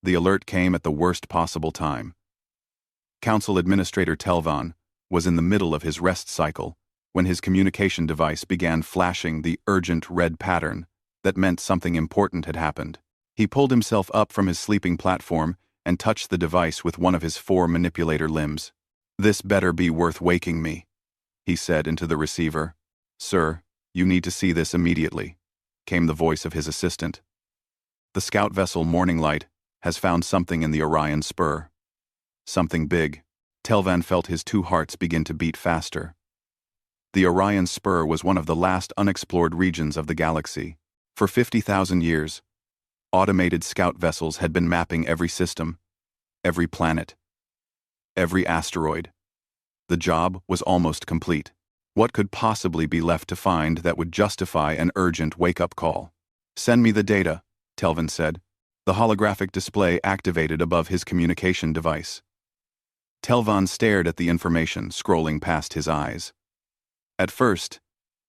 The alert came at the worst possible time. Council Administrator Telvan was in the middle of his rest cycle when his communication device began flashing the urgent red pattern that meant something important had happened. He pulled himself up from his sleeping platform and touched the device with one of his 4 manipulator limbs. "This better be worth waking me," he said into the receiver. "Sir, you need to see this immediately," came the voice of his assistant. "The scout vessel Morning Light has found something in the Orion Spur. Something big." Telvan felt his 2 hearts begin to beat faster. The Orion Spur was one of the last unexplored regions of the galaxy. For 50,000 years, automated scout vessels had been mapping every system, every planet, every asteroid. The job was almost complete. What could possibly be left to find that would justify an urgent wake-up call? "Send me the data," Telvan said. The holographic display activated above his communication device. Telvan stared at the information scrolling past his eyes. At first,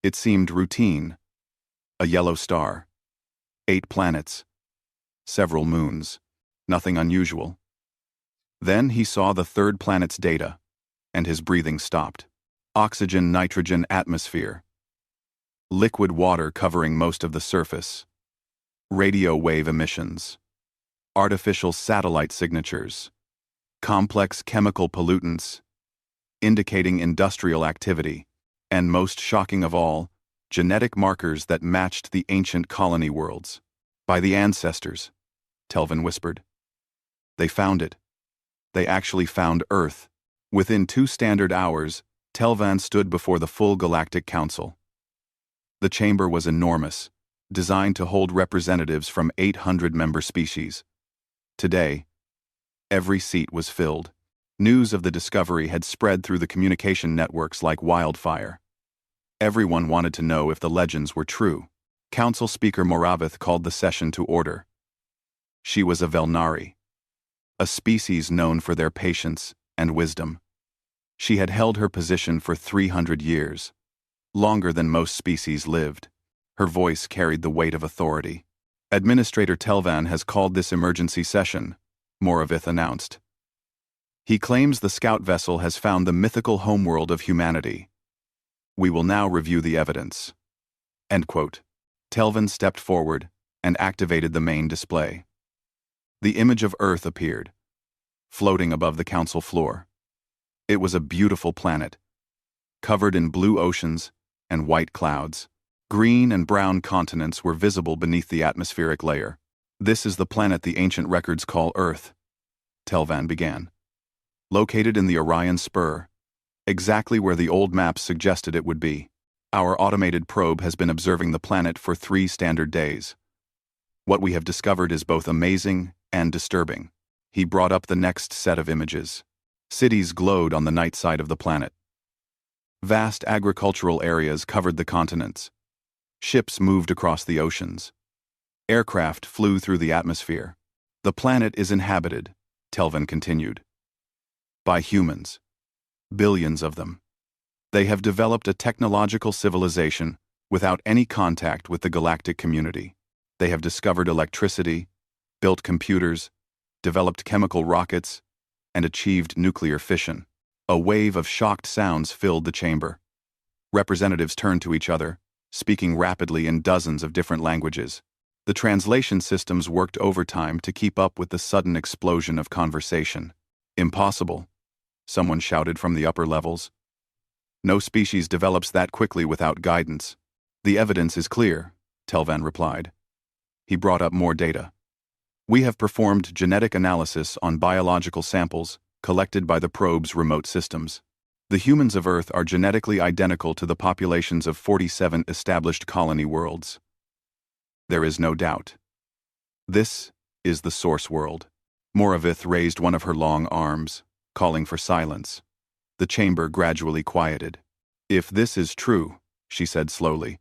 it seemed routine. A yellow star. 8 planets. Several moons. Nothing unusual. Then he saw the 3rd planet's data, and his breathing stopped. Oxygen-nitrogen atmosphere. Liquid water covering most of the surface. Radio wave emissions. Artificial satellite signatures. Complex chemical pollutants, indicating industrial activity. And most shocking of all, genetic markers that matched the ancient colony worlds. "By the ancestors," Telvan whispered. "They found it. They actually found Earth." Within 2 standard hours, Telvan stood before the full Galactic Council. The chamber was enormous, designed to hold representatives from 800 member species. Today, every seat was filled. News of the discovery had spread through the communication networks like wildfire. Everyone wanted to know if the legends were true. Council Speaker Moravith called the session to order. She was a Velnari, a species known for their patience and wisdom. She had held her position for 300 years, longer than most species lived. Her voice carried the weight of authority. "Administrator Telvan has called this emergency session," Moravith announced. "He claims the scout vessel has found the mythical homeworld of humanity. We will now review the evidence." End quote. Telvan stepped forward and activated the main display. The image of Earth appeared, floating above the council floor. It was a beautiful planet, covered in blue oceans and white clouds. Green and brown continents were visible beneath the atmospheric layer. "This is the planet the ancient records call Earth," Telvan began. "Located in the Orion Spur, exactly where the old maps suggested it would be. Our automated probe has been observing the planet for 3 standard days. What we have discovered is both amazing and disturbing." He brought up the next set of images. Cities glowed on the night side of the planet. Vast agricultural areas covered the continents. Ships moved across the oceans. Aircraft flew through the atmosphere. "The planet is inhabited," Telvan continued, "by humans. Billions of them. They have developed a technological civilization without any contact with the galactic community. They have discovered electricity, built computers, developed chemical rockets, and achieved nuclear fission." A wave of shocked sounds filled the chamber. Representatives turned to each other, speaking rapidly in dozens of different languages. The translation systems worked overtime to keep up with the sudden explosion of conversation. "Impossible," someone shouted from the upper levels. "No species develops that quickly without guidance." "The evidence is clear," Telvan replied. He brought up more data. "We have performed genetic analysis on biological samples collected by the probe's remote systems. The humans of Earth are genetically identical to the populations of 47 established colony worlds. There is no doubt. This is the source world." Moravith raised one of her long arms, calling for silence. The chamber gradually quieted. "If this is true," she said slowly,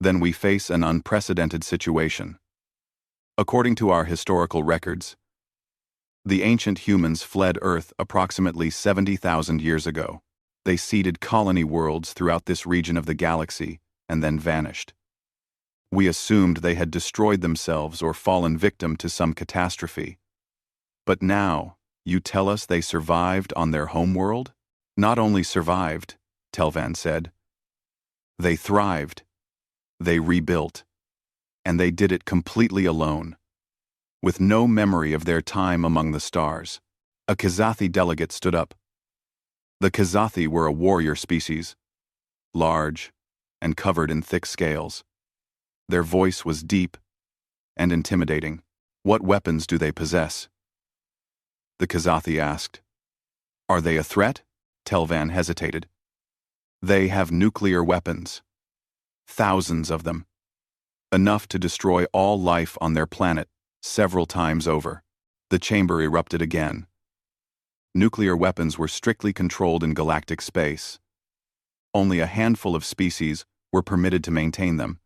"then we face an unprecedented situation. According to our historical records, the ancient humans fled Earth approximately 70,000 years ago. They seeded colony worlds throughout this region of the galaxy and then vanished. We assumed they had destroyed themselves or fallen victim to some catastrophe. But now, you tell us they survived on their homeworld? Not only survived, Telvan said. They thrived. They rebuilt. And they did it completely alone, with no memory of their time among the stars. A Kazathi delegate stood up. The Kazathi were a warrior species, large and covered in thick scales. Their voice was deep and intimidating. What weapons do they possess? The Kazathi asked. Are they a threat? Telvan hesitated. They have nuclear weapons. Thousands of them. Enough to destroy all life on their planet several times over. The chamber erupted again. Nuclear weapons were strictly controlled in galactic space. Only a handful of species were permitted to maintain them,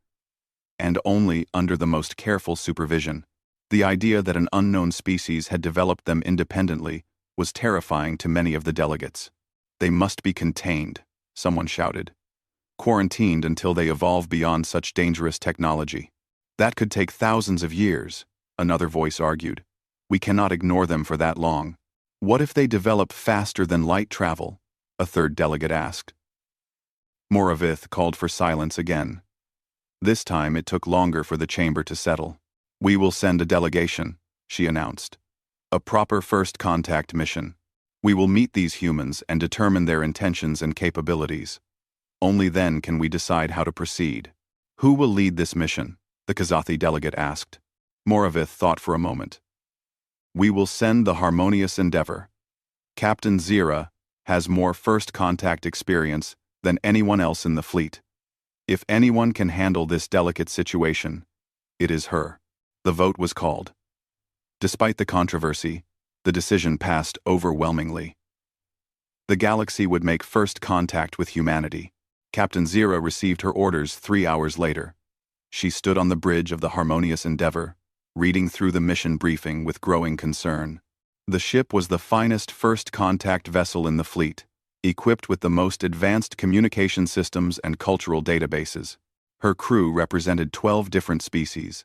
and only under the most careful supervision. The idea that an unknown species had developed them independently was terrifying to many of the delegates. They must be contained, someone shouted. Quarantined until they evolve beyond such dangerous technology. That could take thousands of years, another voice argued. We cannot ignore them for that long. What if they develop faster than light travel? A third delegate asked. Moravith called for silence again. This time it took longer for the chamber to settle. We will send a delegation, she announced. A proper first contact mission. We will meet these humans and determine their intentions and capabilities. Only then can we decide how to proceed. Who will lead this mission? The Kazathi delegate asked. Moravith thought for a moment. We will send the Harmonious Endeavor. Captain Zira has more first contact experience than anyone else in the fleet. If anyone can handle this delicate situation, it is her. The vote was called. Despite the controversy, the decision passed overwhelmingly. The galaxy would make first contact with humanity. Captain Zira received her orders 3 hours later. She stood on the bridge of the Harmonious Endeavor, reading through the mission briefing with growing concern. The ship was the finest first contact vessel in the fleet, equipped with the most advanced communication systems and cultural databases. Her crew represented 12 different species,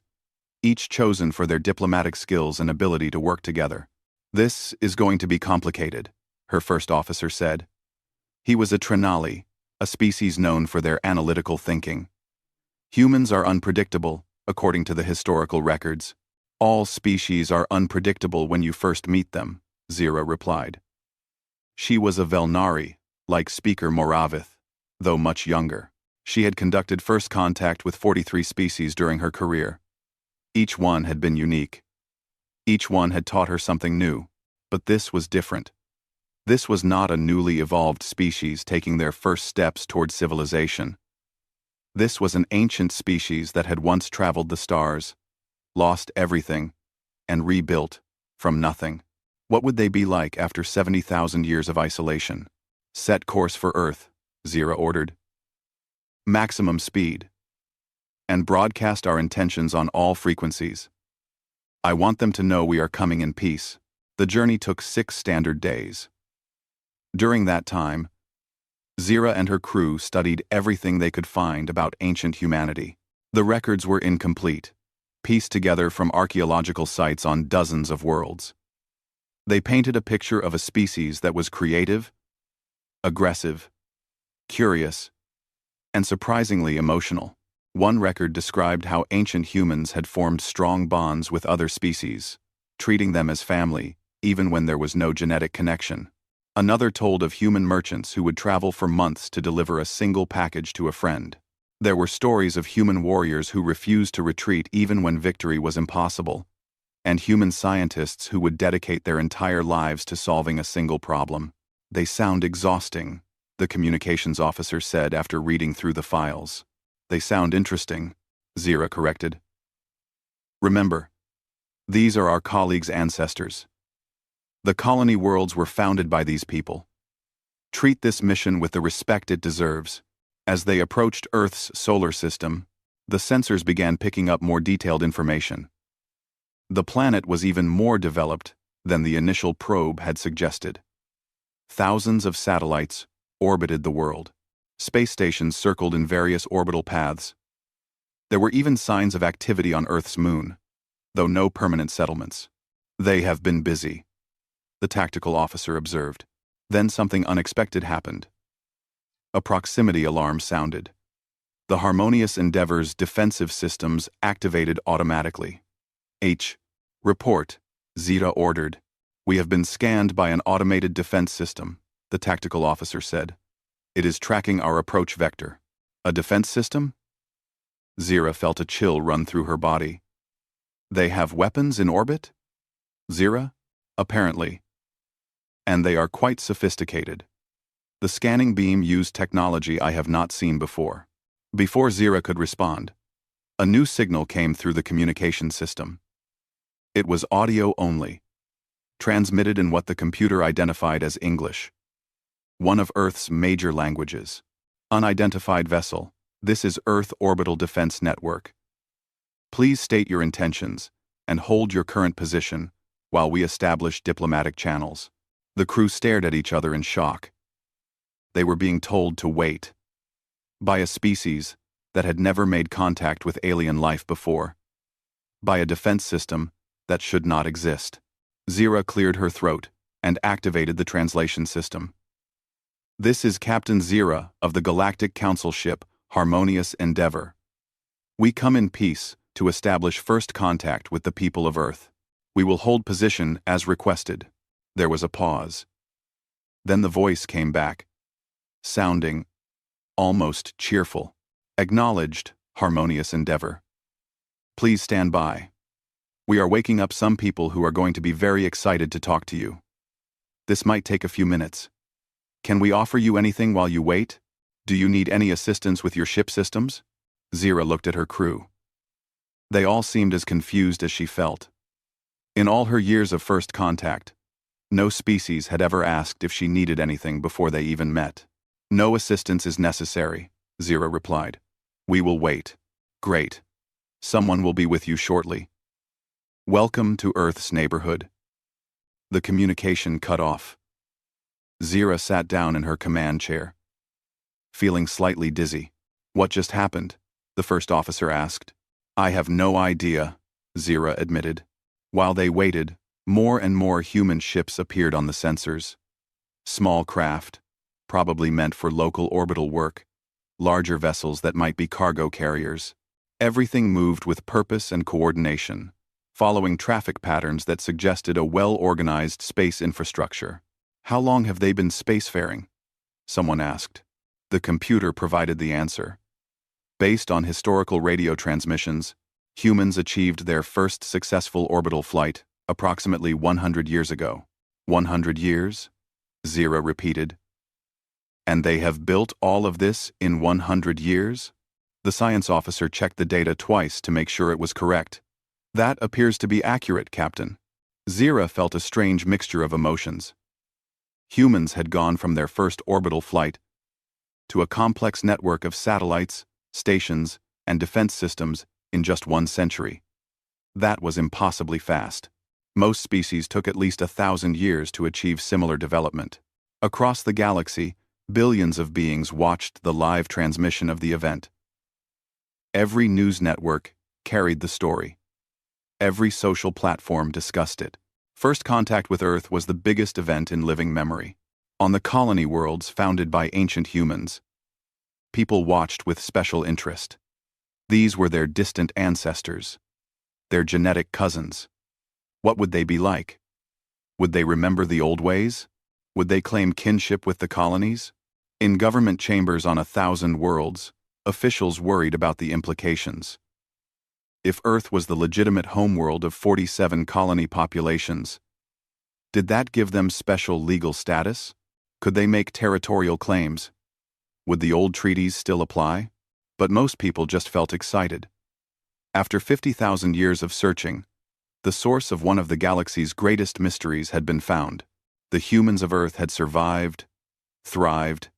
each chosen for their diplomatic skills and ability to work together. This is going to be complicated, her first officer said. He was a Trinali, a species known for their analytical thinking. Humans are unpredictable, according to the historical records. All species are unpredictable when you first meet them, Zira replied. She was a Velnari, like Speaker Moravith, though much younger. She had conducted first contact with 43 species during her career. Each one had been unique. Each one had taught her something new, but this was different. This was not a newly evolved species taking their first steps toward civilization. This was an ancient species that had once traveled the stars, lost everything, and rebuilt from nothing. What would they be like after 70,000 years of isolation? Set course for Earth, Zira ordered. Maximum speed. And broadcast our intentions on all frequencies. I want them to know we are coming in peace. The journey took 6 standard days. During that time, Zira and her crew studied everything they could find about ancient humanity. The records were incomplete, pieced together from archaeological sites on dozens of worlds. They painted a picture of a species that was creative, aggressive, curious, and surprisingly emotional. One record described how ancient humans had formed strong bonds with other species, treating them as family, even when there was no genetic connection. Another told of human merchants who would travel for months to deliver a single package to a friend. There were stories of human warriors who refused to retreat even when victory was impossible, and human scientists who would dedicate their entire lives to solving a single problem. They sound exhausting, the communications officer said after reading through the files. They sound interesting, Zira corrected. Remember, these are our colleagues' ancestors. The colony worlds were founded by these people. Treat this mission with the respect it deserves. As they approached Earth's solar system, the sensors began picking up more detailed information. The planet was even more developed than the initial probe had suggested. Thousands of satellites orbited the world. Space stations circled in various orbital paths. There were even signs of activity on Earth's moon, though no permanent settlements. They have been busy, the tactical officer observed. Then something unexpected happened. A proximity alarm sounded. The Harmonious Endeavor's defensive systems activated automatically. Report, Zeta ordered. We have been scanned by an automated defense system, the tactical officer said. It is tracking our approach vector. A defense system? Zeta felt a chill run through her body. They have weapons in orbit? Zeta? Apparently. And they are quite sophisticated. The scanning beam used technology I have not seen before. Before Zeta could respond, a new signal came through the communication system. It was audio only, transmitted in what the computer identified as English, one of Earth's major languages. Unidentified vessel, this is Earth Orbital Defense Network. Please state your intentions and hold your current position while we establish diplomatic channels. The crew stared at each other in shock. They were being told to wait. By a species that had never made contact with alien life before. By a defense system that should not exist. Zeta cleared her throat and activated the translation system. This is Captain Zeta of the Galactic Council ship Harmonious Endeavor. We come in peace to establish first contact with the people of Earth. We will hold position as requested. There was a pause. Then the voice came back, sounding almost cheerful. Acknowledged, Harmonious Endeavor. Please stand by. We are waking up some people who are going to be very excited to talk to you. This might take a few minutes. Can we offer you anything while you wait? Do you need any assistance with your ship systems? Zeta looked at her crew. They all seemed as confused as she felt. In all her years of first contact, no species had ever asked if she needed anything before they even met. No assistance is necessary, Zeta replied. We will wait. Great. Someone will be with you shortly. Welcome to Earth's neighborhood. The communication cut off. Zeta sat down in her command chair, feeling slightly dizzy. What just happened? The first officer asked. I have no idea, Zeta admitted. While they waited, more and more human ships appeared on the sensors. Small craft, probably meant for local orbital work, larger vessels that might be cargo carriers. Everything moved with purpose and coordination, following traffic patterns that suggested a well-organized space infrastructure. How long have they been spacefaring? Someone asked. The computer provided the answer. Based on historical radio transmissions, humans achieved their first successful orbital flight approximately 100 years ago. 100 years? Zeta repeated. And they have built all of this in 100 years? The science officer checked the data twice to make sure it was correct. That appears to be accurate, Captain. Zeta felt a strange mixture of emotions. Humans had gone from their first orbital flight to a complex network of satellites, stations, and defense systems in just 1 century. That was impossibly fast. Most species took at least 1,000 years to achieve similar development. Across the galaxy, billions of beings watched the live transmission of the event. Every news network carried the story. Every social platform discussed it. First contact with Earth was the biggest event in living memory. On the colony worlds founded by ancient humans, people watched with special interest. These were their distant ancestors, their genetic cousins. What would they be like? Would they remember the old ways? Would they claim kinship with the colonies? In government chambers on 1,000 worlds, officials worried about the implications. If Earth was the legitimate homeworld of 47 colony populations, did that give them special legal status? Could they make territorial claims? Would the old treaties still apply? But most people just felt excited. After 50,000 years of searching, the source of one of the galaxy's greatest mysteries had been found. The humans of Earth had survived, thrived,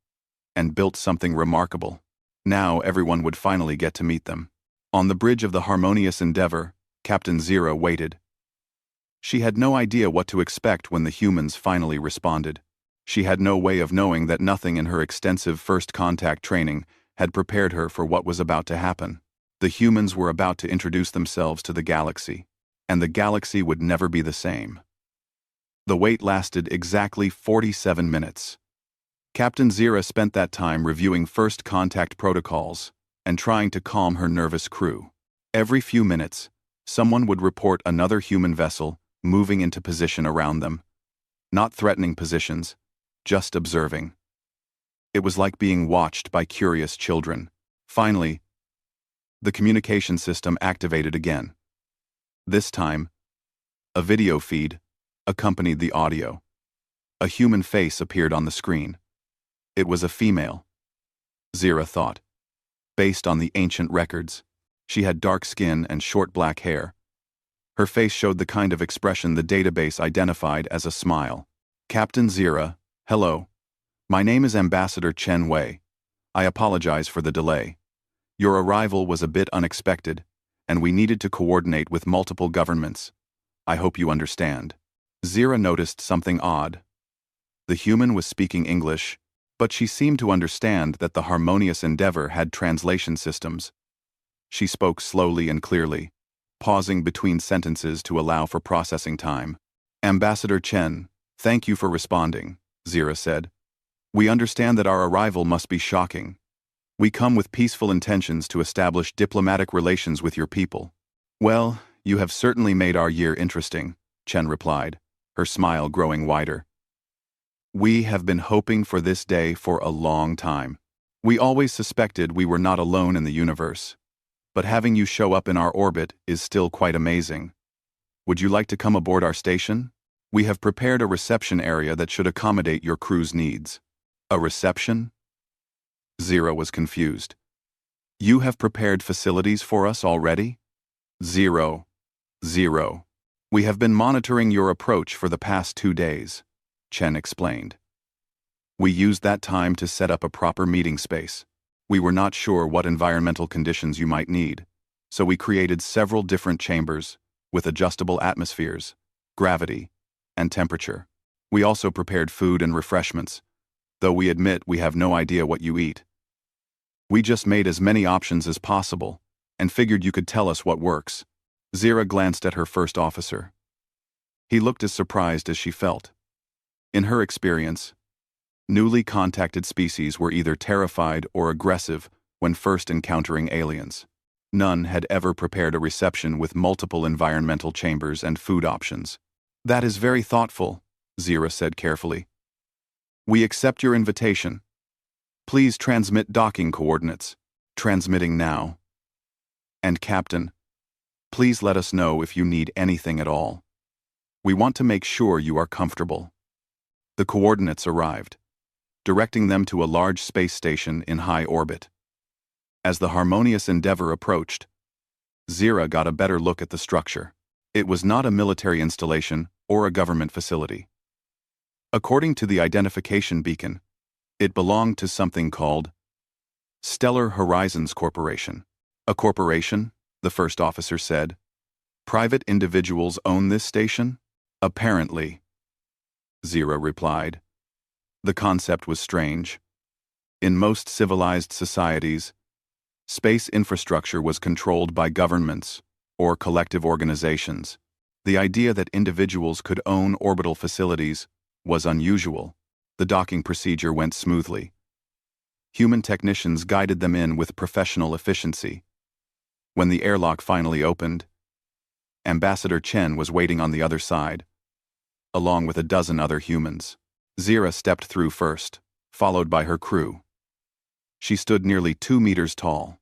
and built something remarkable. Now everyone would finally get to meet them. On the bridge of the Harmonious Endeavor, Captain Zeta waited. She had no idea what to expect when the humans finally responded. She had no way of knowing that nothing in her extensive first contact training had prepared her for what was about to happen. The humans were about to introduce themselves to the galaxy, and the galaxy would never be the same. The wait lasted exactly 47 minutes. Captain Zira spent that time reviewing first contact protocols and trying to calm her nervous crew. Every few minutes, someone would report another human vessel moving into position around them. Not threatening positions, just observing. It was like being watched by curious children. Finally, the communication system activated again. This time, a video feed accompanied the audio. A human face appeared on the screen. It was a female. Zira thought. Based on the ancient records, she had dark skin and short black hair. Her face showed the kind of expression the database identified as a smile. Captain Zira, hello. My name is Ambassador Chen Wei. I apologize for the delay. Your arrival was a bit unexpected, and we needed to coordinate with multiple governments. I hope you understand. Zira noticed something odd. The human was speaking English, but she seemed to understand that the harmonious endeavor had translation systems. She spoke slowly and clearly, pausing between sentences to allow for processing time. Ambassador Chen, thank you for responding, Zira said. We understand that our arrival must be shocking. We come with peaceful intentions to establish diplomatic relations with your people. Well, you have certainly made our year interesting, Chen replied, her smile growing wider. We have been hoping for this day for a long time. We always suspected we were not alone in the universe. But having you show up in our orbit is still quite amazing. Would you like to come aboard our station? We have prepared a reception area that should accommodate your crew's needs. A reception? Zira was confused. You have prepared facilities for us already? Zero. We have been monitoring your approach for the past 2 days, Chen explained. We used that time to set up a proper meeting space. We were not sure what environmental conditions you might need, so we created several different chambers with adjustable atmospheres, gravity, and temperature. We also prepared food and refreshments, though we admit we have no idea what you eat. We just made as many options as possible and figured you could tell us what works. Zira glanced at her first officer. He looked as surprised as she felt. In her experience, newly contacted species were either terrified or aggressive when first encountering aliens. None had ever prepared a reception with multiple environmental chambers and food options. That is very thoughtful, Zira said carefully. We accept your invitation. Please transmit docking coordinates. Transmitting now. And Captain, please let us know if you need anything at all. We want to make sure you are comfortable. The coordinates arrived, directing them to a large space station in high orbit. As the harmonious endeavor approached, Zira got a better look at the structure. It was not a military installation or a government facility. According to the identification beacon, it belonged to something called Stellar Horizons Corporation. A corporation, the first officer said. Private individuals own this station? Apparently, Zira replied. The concept was strange. In most civilized societies, space infrastructure was controlled by governments or collective organizations. The idea that individuals could own orbital facilities was unusual. The docking procedure went smoothly. Human technicians guided them in with professional efficiency. When the airlock finally opened, Ambassador Chen was waiting on the other side, along with a dozen other humans. Zira stepped through first, followed by her crew. She stood nearly 2 meters tall,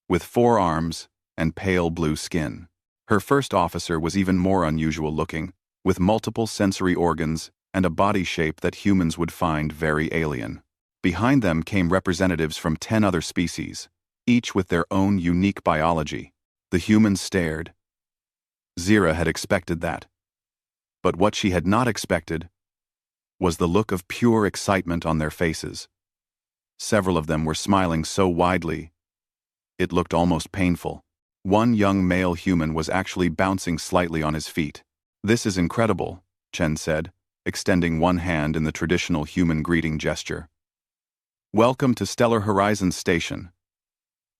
with 4 arms and pale blue skin. Her first officer was even more unusual looking, with multiple sensory organs and a body shape that humans would find very alien. Behind them came representatives from 10 other species, each with their own unique biology. The humans stared. Zira had expected that. But what she had not expected was the look of pure excitement on their faces. Several of them were smiling so widely, it looked almost painful. One young male human was actually bouncing slightly on his feet. This is incredible, Chen said, extending one hand in the traditional human greeting gesture. Welcome to Stellar Horizons Station.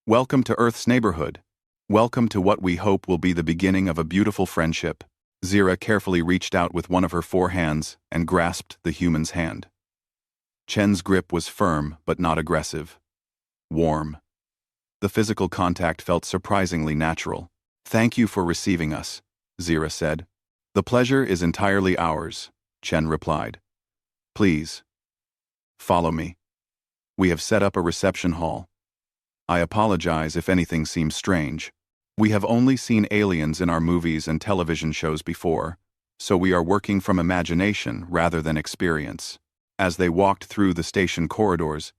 Welcome to Earth's neighborhood. Welcome to what we hope will be the beginning of a beautiful friendship. Zira carefully reached out with one of her 4 hands and grasped the human's hand. Chen's grip was firm but not aggressive. Warm. The physical contact felt surprisingly natural. "Thank you for receiving us," Zira said. "The pleasure is entirely ours," Chen replied. "Please, follow me. We have set up a reception hall. I apologize if anything seems strange. We have only seen aliens in our movies and television shows before, so we are working from imagination rather than experience." As they walked through the station corridors,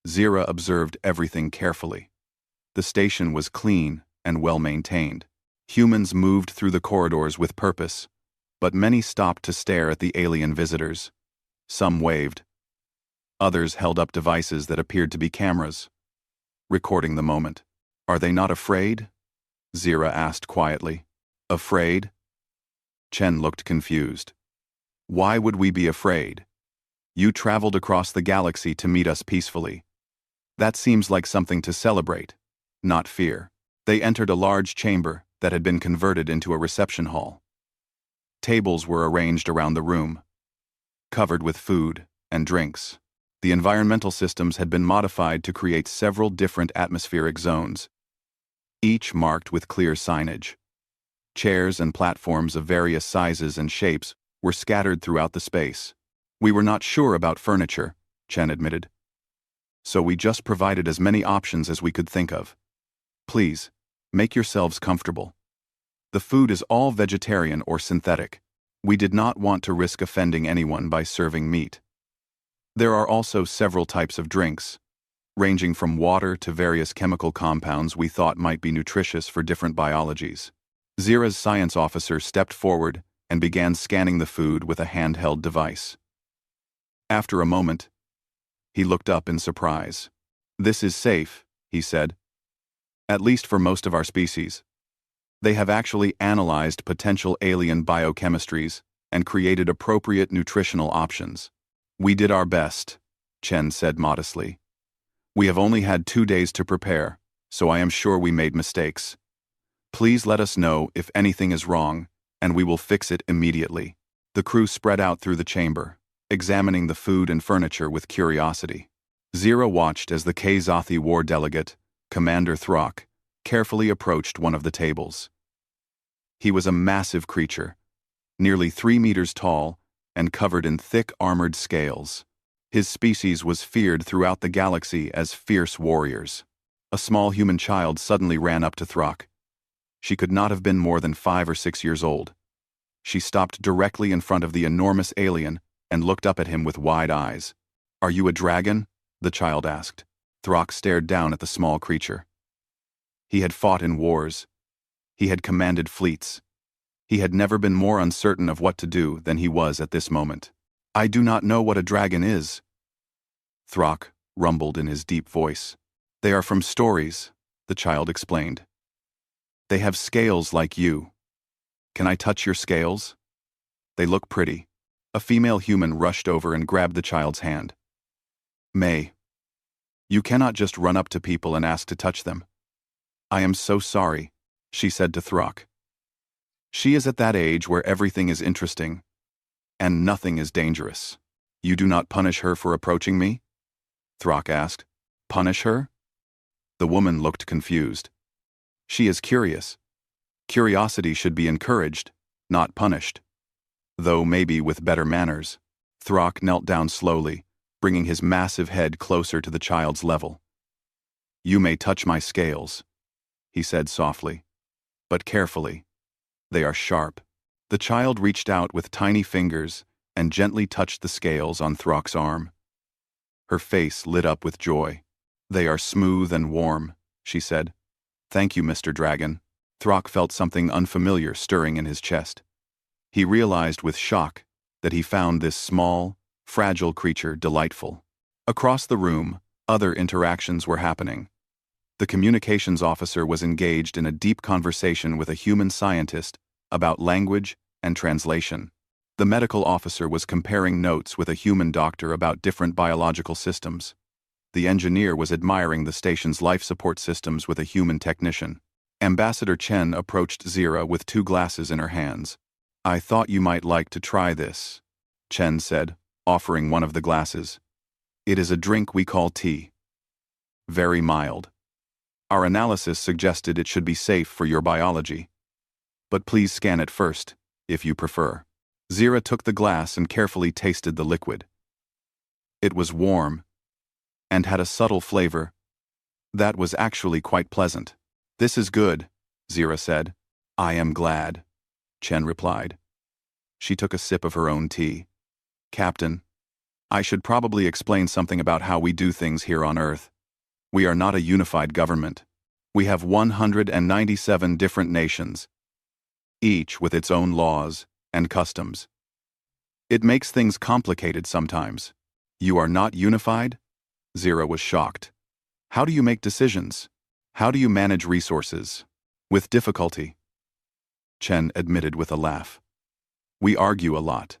Zira observed everything carefully. The station was clean and well-maintained. Humans moved through the corridors with purpose, but many stopped to stare at the alien visitors. Some waved. Others held up devices that appeared to be cameras, recording the moment. "Are they not afraid?" Zira asked quietly. "Afraid?" Chen looked confused. "Why would we be afraid? You traveled across the galaxy to meet us peacefully. That seems like something to celebrate, not fear." They entered a large chamber that had been converted into a reception hall. Tables were arranged around the room, covered with food and drinks. The environmental systems had been modified to create several different atmospheric zones, each marked with clear signage. Chairs and platforms of various sizes and shapes were scattered throughout the space. "We were not sure about furniture," Chen admitted. "So we just provided as many options as we could think of. Please, make yourselves comfortable. The food is all vegetarian or synthetic. We did not want to risk offending anyone by serving meat. There are also several types of drinks, ranging from water to various chemical compounds we thought might be nutritious for different biologies." Zira's science officer stepped forward and began scanning the food with a handheld device. After a moment, he looked up in surprise. "This is safe," he said. "At least for most of our species. They have actually analyzed potential alien biochemistries and created appropriate nutritional options. We did our best," Chen said modestly. "We have only had 2 days to prepare, so I am sure we made mistakes. Please let us know if anything is wrong, and we will fix it immediately." The crew spread out through the chamber, examining the food and furniture with curiosity. Zira watched as the Kazathi war delegate, Commander Throck, carefully approached one of the tables. He was a massive creature, nearly 3 meters tall and covered in thick armored scales. His species was feared throughout the galaxy as fierce warriors. A small human child suddenly ran up to Throck. She could not have been more than 5 or 6 years old. She stopped directly in front of the enormous alien and looked up at him with wide eyes. "Are you a dragon?" the child asked. Throck stared down at the small creature. He had fought in wars. He had commanded fleets. He had never been more uncertain of what to do than he was at this moment. "I do not know what a dragon is," Throck rumbled in his deep voice. "They are from stories," the child explained. "They have scales like you. Can I touch your scales? They look pretty." A female human rushed over and grabbed the child's hand. "May, you cannot just run up to people and ask to touch them." "I am so sorry," she said to Throck. "She is at that age where everything is interesting, and nothing is dangerous." "You do not punish her for approaching me?" Throck asked. "Punish her?" The woman looked confused. "She is curious. Curiosity should be encouraged, not punished. Though maybe with better manners." Throck knelt down slowly, bringing his massive head closer to the child's level. "You may touch my scales," he said softly, "but carefully. They are sharp." The child reached out with tiny fingers and gently touched the scales on Throck's arm. Her face lit up with joy. "They are smooth and warm," she said. "Thank you, Mr. Dragon." Throck felt something unfamiliar stirring in his chest. He realized with shock that he found this small, fragile creature delightful. Across the room, other interactions were happening. The communications officer was engaged in a deep conversation with a human scientist about language and translation. The medical officer was comparing notes with a human doctor about different biological systems. The engineer was admiring the station's life support systems with a human technician. Ambassador Chen approached Zira with 2 glasses in her hands. I thought you might like to try this, Chen said, offering one of the glasses. It is a drink we call tea. Very mild. Our analysis suggested it should be safe for your biology. But please scan it first, if you prefer. Zira took the glass and carefully tasted the liquid. It was warm, and had a subtle flavor that was actually quite pleasant. This is good, Zira said. I am glad, Chen replied. She took a sip of her own tea. Captain, I should probably explain something about how we do things here on Earth. We are not a unified government. We have 197 different nations, each with its own laws and customs. It makes things complicated sometimes. You are not unified? Zira was shocked. How do you make decisions? How do you manage resources? With difficulty. Chen admitted with a laugh. We argue a lot.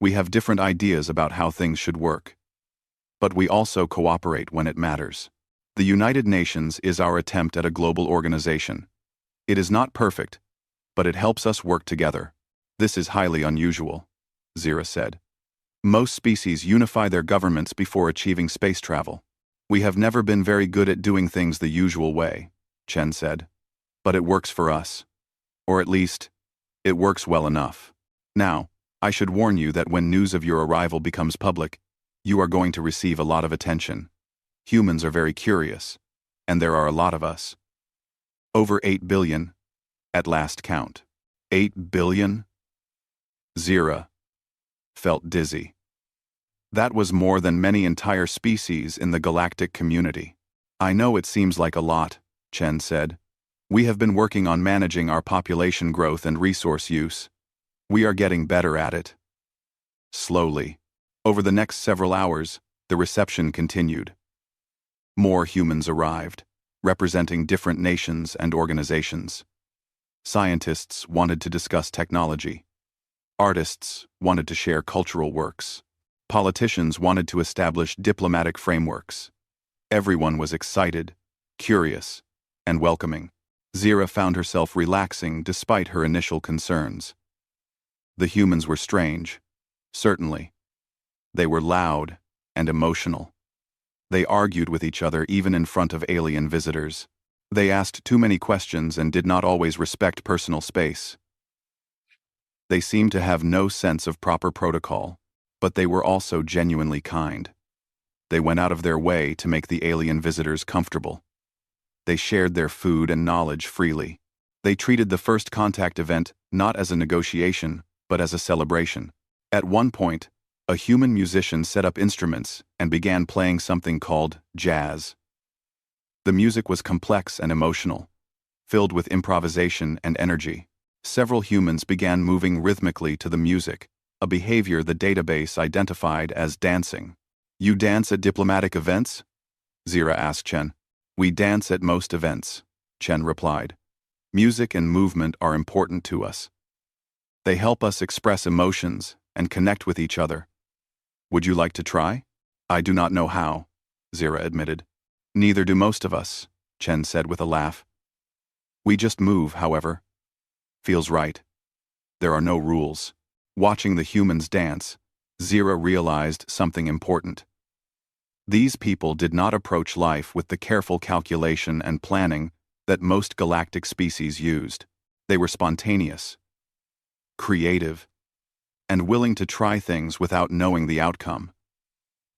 We have different ideas about how things should work. But we also cooperate when it matters. The United Nations is our attempt at a global organization. It is not perfect, but it helps us work together. This is highly unusual, Zira said. Most species unify their governments before achieving space travel. We have never been very good at doing things the usual way, Chen said. But it works for us. Or at least, it works well enough. Now, I should warn you that when news of your arrival becomes public, you are going to receive a lot of attention. Humans are very curious, and there are a lot of us. Over 8 billion, at last count. 8 billion? Zira felt dizzy. That was more than many entire species in the galactic community. I know it seems like a lot, Chen said. We have been working on managing our population growth and resource use. We are getting better at it. Slowly, over the next several hours, the reception continued. More humans arrived, representing different nations and organizations. Scientists wanted to discuss technology. Artists wanted to share cultural works. Politicians wanted to establish diplomatic frameworks. Everyone was excited, curious, and welcoming. Zira found herself relaxing despite her initial concerns. The humans were strange, certainly. They were loud and emotional. They argued with each other even in front of alien visitors. They asked too many questions and did not always respect personal space. They seemed to have no sense of proper protocol, but they were also genuinely kind. They went out of their way to make the alien visitors comfortable. They shared their food and knowledge freely. They treated the first contact event not as a negotiation, but as a celebration. At one point, a human musician set up instruments and began playing something called jazz. The music was complex and emotional, filled with improvisation and energy. Several humans began moving rhythmically to the music, a behavior the database identified as dancing. You dance at diplomatic events? Zira asked Chen. We dance at most events, Chen replied. Music and movement are important to us. They help us express emotions and connect with each other. Would you like to try? I do not know how, Zira admitted. Neither do most of us, Chen said with a laugh. We just move, however. Feels right. There are no rules. Watching the humans dance, Zira realized something important. These people did not approach life with the careful calculation and planning that most galactic species used. They were spontaneous, creative, and willing to try things without knowing the outcome.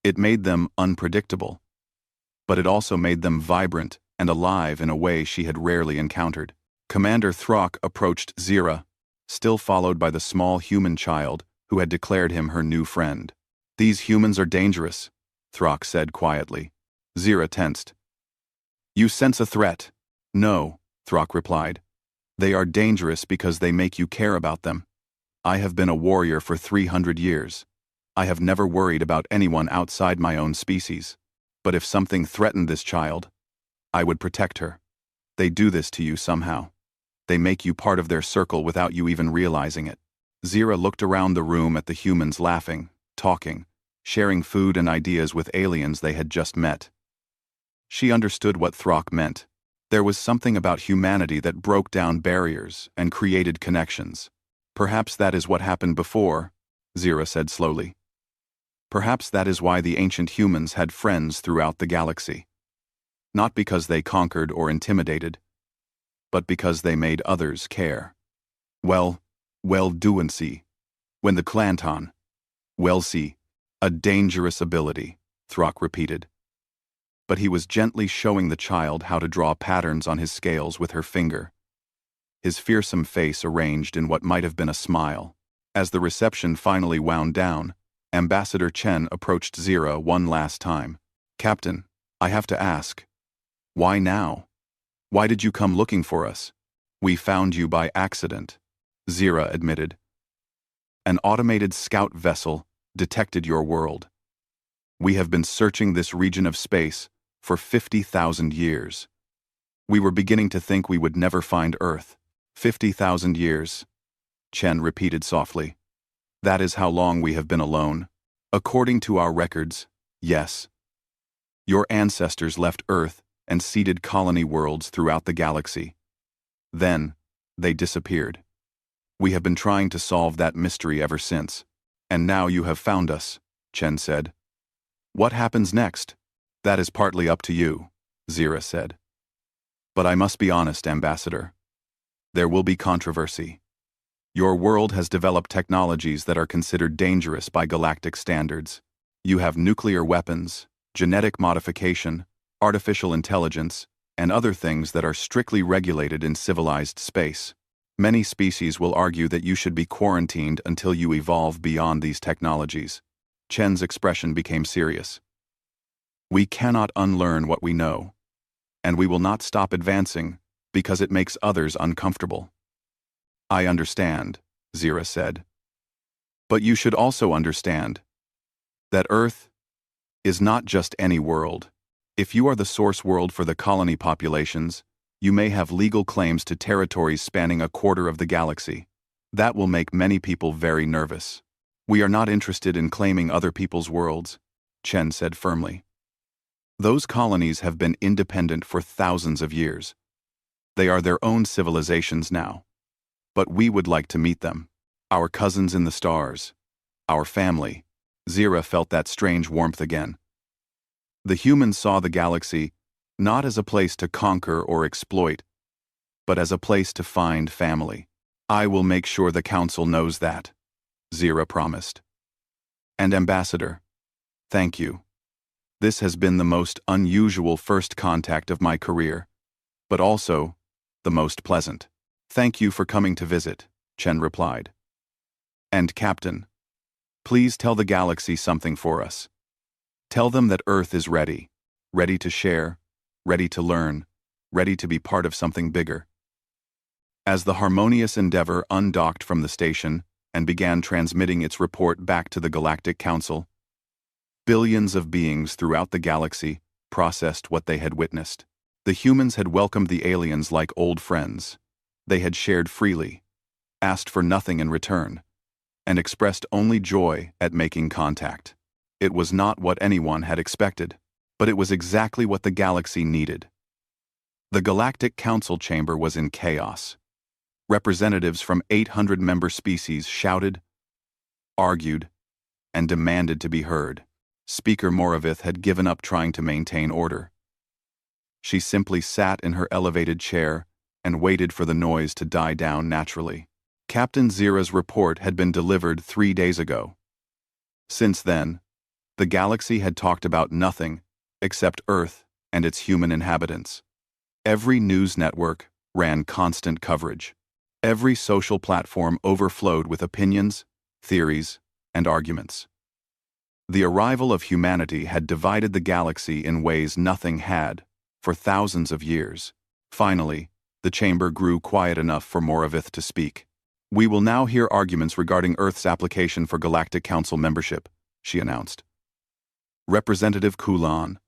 It made them unpredictable, but it also made them vibrant and alive in a way she had rarely encountered. Commander Throck approached Zira, still followed by the small human child who had declared him her new friend. These humans are dangerous, Throck said quietly. Zira tensed. You sense a threat? No, Throck replied. They are dangerous because they make you care about them. I have been a warrior for 300 years. I have never worried about anyone outside my own species. But if something threatened this child, I would protect her. They do this to you somehow. They make you part of their circle without you even realizing it. Zira looked around the room at the humans laughing, talking, sharing food and ideas with aliens they had just met. She understood what Throck meant. There was something about humanity that broke down barriers and created connections. Perhaps that is what happened before, Zira said slowly. Perhaps that is why the ancient humans had friends throughout the galaxy. Not because they conquered or intimidated, but because they made others care. Well doancy. When the Clanton. Well see. A dangerous ability, Throck repeated. But he was gently showing the child how to draw patterns on his scales with her finger. His fearsome face arranged in what might have been a smile. As the reception finally wound down, Ambassador Chen approached Zira one last time. Captain, I have to ask. Why now? Why did you come looking for us? We found you by accident, Zira admitted. An automated scout vessel detected your world. We have been searching this region of space for 50,000 years. We were beginning to think we would never find Earth. 50,000 years, Chen repeated softly. That is how long we have been alone. According to our records, yes. Your ancestors left Earth and seeded colony worlds throughout the galaxy. Then, they disappeared. We have been trying to solve that mystery ever since. And now you have found us, Chen said. What happens next? That is partly up to you, Zira said. But I must be honest, Ambassador. There will be controversy. Your world has developed technologies that are considered dangerous by galactic standards. You have nuclear weapons, genetic modification, artificial intelligence, and other things that are strictly regulated in civilized space. Many species will argue that you should be quarantined until you evolve beyond these technologies. Chen's expression became serious. We cannot unlearn what we know, and we will not stop advancing because it makes others uncomfortable. I understand, Zira said. But you should also understand that Earth is not just any world. If you are the source world for the colony populations, you may have legal claims to territories spanning a quarter of the galaxy. That will make many people very nervous. We are not interested in claiming other people's worlds, Chen said firmly. Those colonies have been independent for thousands of years. They are their own civilizations now. But we would like to meet them. Our cousins in the stars. Our family. Zira felt that strange warmth again. The humans saw the galaxy not as a place to conquer or exploit, but as a place to find family. I will make sure the Council knows that, Zira promised. And Ambassador, thank you. This has been the most unusual first contact of my career, but also the most pleasant. Thank you for coming to visit, Chen replied. And Captain, please tell the galaxy something for us. Tell them that Earth is ready to share, ready to learn, ready to be part of something bigger. As the harmonious Endeavor undocked from the station and began transmitting its report back to the Galactic Council, billions of beings throughout the galaxy processed what they had witnessed. The humans had welcomed the aliens like old friends. They had shared freely, asked for nothing in return, and expressed only joy at making contact. It was not what anyone had expected, but it was exactly what the galaxy needed. The Galactic Council chamber was in chaos. Representatives from 800 member species shouted, argued, and demanded to be heard. Speaker Moravith had given up trying to maintain order. She simply sat in her elevated chair and waited for the noise to die down naturally. Captain Zira's report had been delivered 3 days ago. Since then, the galaxy had talked about nothing except Earth and its human inhabitants. Every news network ran constant coverage. Every social platform overflowed with opinions, theories, and arguments. The arrival of humanity had divided the galaxy in ways nothing had, for thousands of years. Finally, the chamber grew quiet enough for Moravith to speak. We will now hear arguments regarding Earth's application for Galactic Council membership, she announced. Representative Kulan,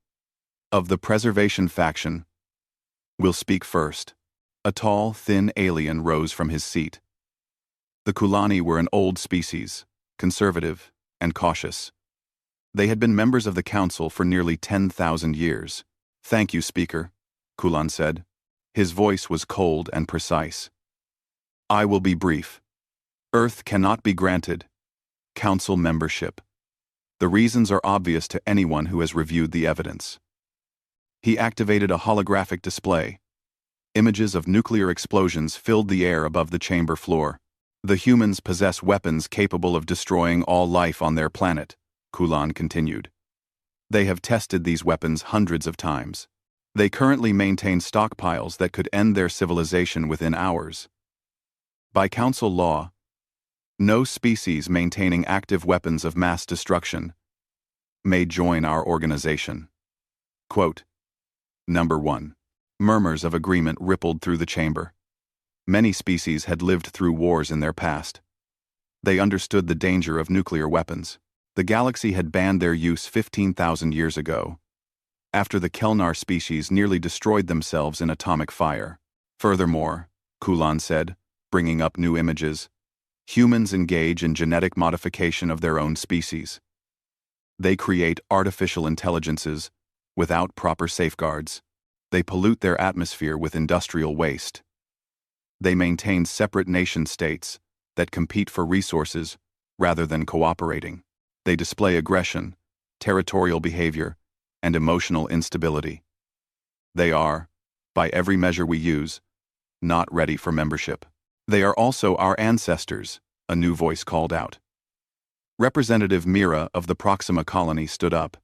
of the Preservation faction, will speak first. A tall, thin alien rose from his seat. The Kulani were an old species, conservative and cautious. They had been members of the Council for nearly 10,000 years. Thank you, Speaker, Kulan said. His voice was cold and precise. I will be brief. Earth cannot be granted Council membership. The reasons are obvious to anyone who has reviewed the evidence. He activated a holographic display. Images of nuclear explosions filled the air above the chamber floor. The humans possess weapons capable of destroying all life on their planet, Kulan continued. They have tested these weapons hundreds of times. They currently maintain stockpiles that could end their civilization within hours. By Council law, no species maintaining active weapons of mass destruction may join our organization. Quote, Number 1. Murmurs of agreement rippled through the chamber. Many species had lived through wars in their past. They understood the danger of nuclear weapons. The galaxy had banned their use 15,000 years ago, after the Kelnar species nearly destroyed themselves in atomic fire. Furthermore, Kulan said, bringing up new images, humans engage in genetic modification of their own species. They create artificial intelligences without proper safeguards. They pollute their atmosphere with industrial waste. They maintain separate nation-states that compete for resources rather than cooperating. They display aggression, territorial behavior, and emotional instability. They are, by every measure we use, not ready for membership. They are also our ancestors, a new voice called out. Representative Mira of the Proxima colony stood up.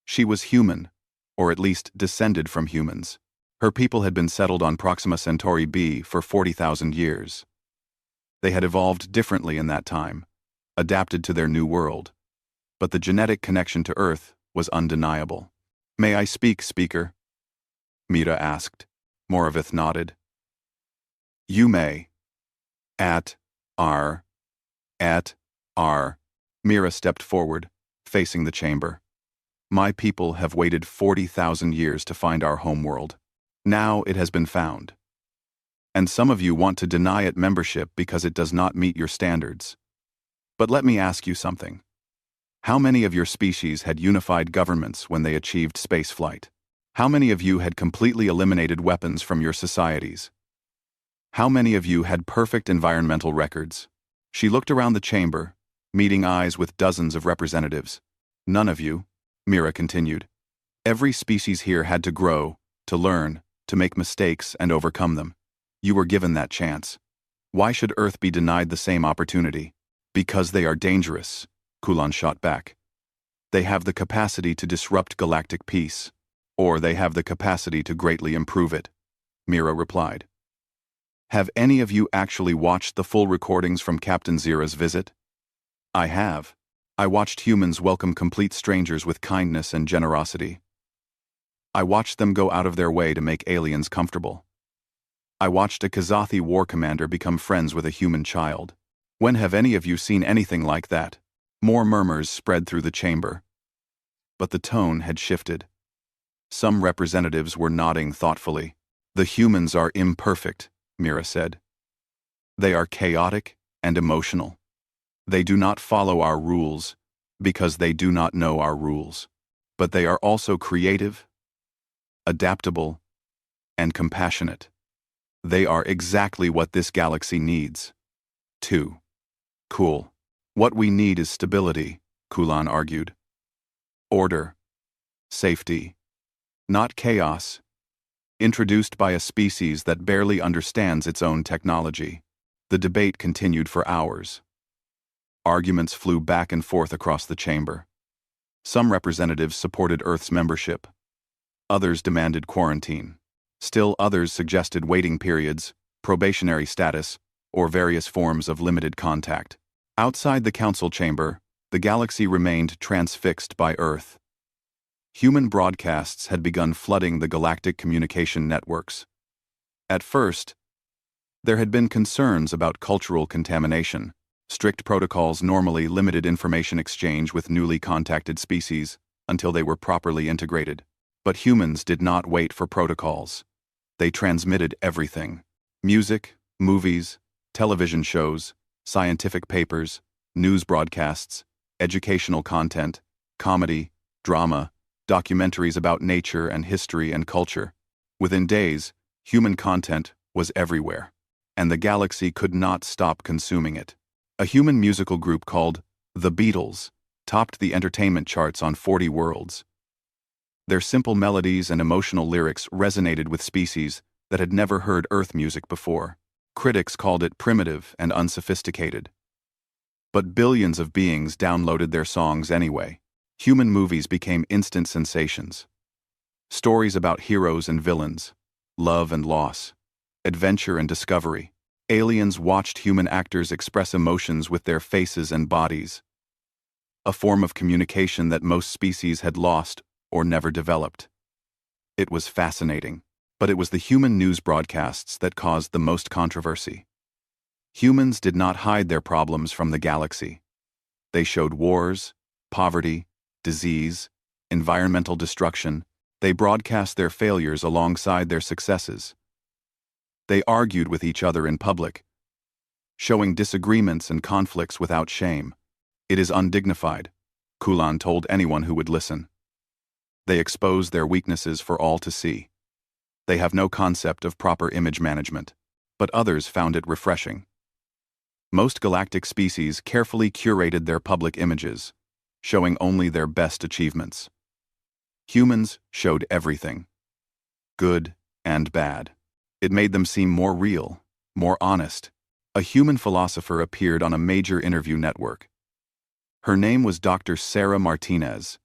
She was human, or at least descended from humans. Her people had been settled on Proxima Centauri b for 40,000 years. They had evolved differently in that time, adapted to their new world. But the genetic connection to Earth was undeniable. May I speak, Speaker? Mira asked. Moravith nodded. You may. At R. Mira stepped forward, facing the chamber. My people have waited 40,000 years to find our homeworld. Now it has been found. And some of you want to deny it membership because it does not meet your standards. But let me ask you something. How many of your species had unified governments when they achieved spaceflight? How many of you had completely eliminated weapons from your societies? How many of you had perfect environmental records? She looked around the chamber, meeting eyes with dozens of representatives. None of you, Mira continued. Every species here had to grow, to learn, to make mistakes and overcome them. You were given that chance. Why should Earth be denied the same opportunity? Because they are dangerous, Kulan shot back. They have the capacity to disrupt galactic peace, or they have the capacity to greatly improve it, Mira replied. Have any of you actually watched the full recordings from Captain Zira's visit? I have. I watched humans welcome complete strangers with kindness and generosity. I watched them go out of their way to make aliens comfortable. I watched a Kazathi war commander become friends with a human child. When have any of you seen anything like that? More murmurs spread through the chamber. But the tone had shifted. Some representatives were nodding thoughtfully. The humans are imperfect, Mira said. They are chaotic and emotional. They do not follow our rules because they do not know our rules. But they are also creative, adaptable, and compassionate. They are exactly what this galaxy needs. 2. Cool. What we need is stability, Kulan argued. Order. Safety. Not chaos. Introduced by a species that barely understands its own technology. The debate continued for hours. Arguments flew back and forth across the chamber. Some representatives supported Earth's membership. Others demanded quarantine. Still others suggested waiting periods, probationary status, or various forms of limited contact. Outside the council chamber, the galaxy remained transfixed by Earth. Human broadcasts had begun flooding the galactic communication networks. At first, there had been concerns about cultural contamination. Strict protocols normally limited information exchange with newly contacted species until they were properly integrated. But humans did not wait for protocols. They transmitted everything. Music, movies, television shows, scientific papers, news broadcasts, educational content, comedy, drama, documentaries about nature and history and culture. Within days, human content was everywhere, and the galaxy could not stop consuming it. A human musical group called The Beatles topped the entertainment charts on 40 worlds. Their simple melodies and emotional lyrics resonated with species that had never heard Earth music before. Critics called it primitive and unsophisticated. But billions of beings downloaded their songs anyway. Human movies became instant sensations. Stories about heroes and villains, love and loss, adventure and discovery. Aliens watched human actors express emotions with their faces and bodies. A form of communication that most species had lost or never developed. It was fascinating, but it was the human news broadcasts that caused the most controversy. Humans did not hide their problems from the galaxy. They showed wars, poverty, disease, environmental destruction. They broadcast their failures alongside their successes. They argued with each other in public, showing disagreements and conflicts without shame. It is undignified, Kulan told anyone who would listen. They expose their weaknesses for all to see. They have no concept of proper image management, but others found it refreshing. Most galactic species carefully curated their public images, showing only their best achievements. Humans showed everything, good and bad. It made them seem more real, more honest. A human philosopher appeared on a major interview network. Her name was Dr. Sarah Martinez,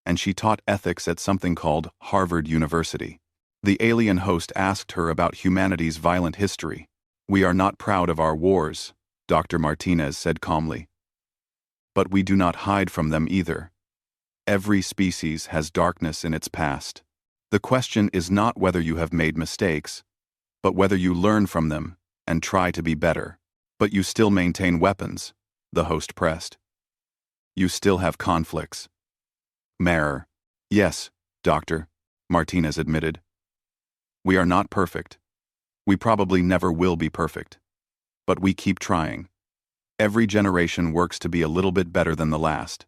and she taught ethics at something called Harvard University. The alien host asked her about humanity's violent history. "We are not proud of our wars," Dr. Martinez said calmly. "But we do not hide from them either. Every species has darkness in its past. The question is not whether you have made mistakes, but whether you learn from them and try to be better. But you still maintain weapons," the host pressed. "You still have conflicts." "Mayor." "Yes, Doctor," Martinez admitted. "We are not perfect. We probably never will be perfect. But we keep trying. Every generation works to be a little bit better than the last.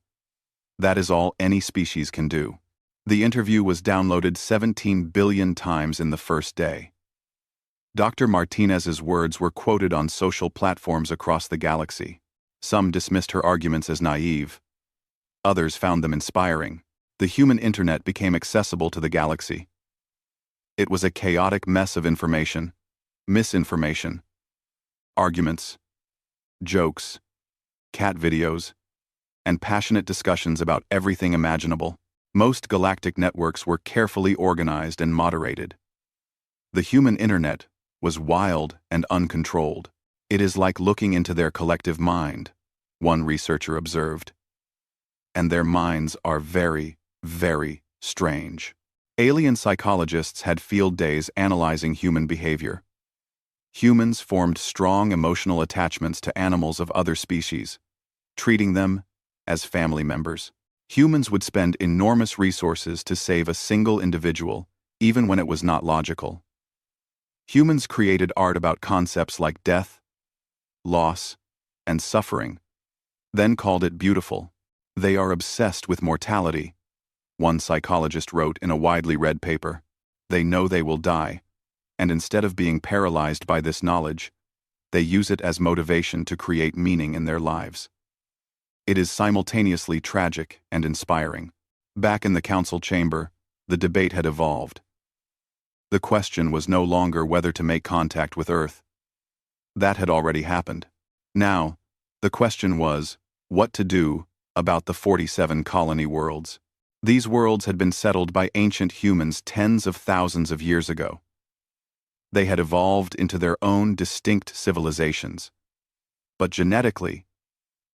That is all any species can do." The interview was downloaded 17 billion times in the first day. Dr. Martinez's words were quoted on social platforms across the galaxy. Some dismissed her arguments as naive. Others found them inspiring. The human internet became accessible to the galaxy. It was a chaotic mess of information, misinformation, arguments, jokes, cat videos, and passionate discussions about everything imaginable. Most galactic networks were carefully organized and moderated. The human internet was wild and uncontrolled. "It is like looking into their collective mind," one researcher observed. "And their minds are very, very strange." Alien psychologists had field days analyzing human behavior. Humans formed strong emotional attachments to animals of other species, treating them as family members. Humans would spend enormous resources to save a single individual, even when it was not logical. Humans created art about concepts like death, loss, and suffering, then called it beautiful. "They are obsessed with mortality," one psychologist wrote in a widely read paper. "They know they will die, and instead of being paralyzed by this knowledge, they use it as motivation to create meaning in their lives." It is simultaneously tragic and inspiring. Back in the council chamber, the debate had evolved. The question was no longer whether to make contact with Earth. That had already happened. Now, the question was what to do about the 47 colony worlds. These worlds had been settled by ancient humans tens of thousands of years ago. They had evolved into their own distinct civilizations. But genetically,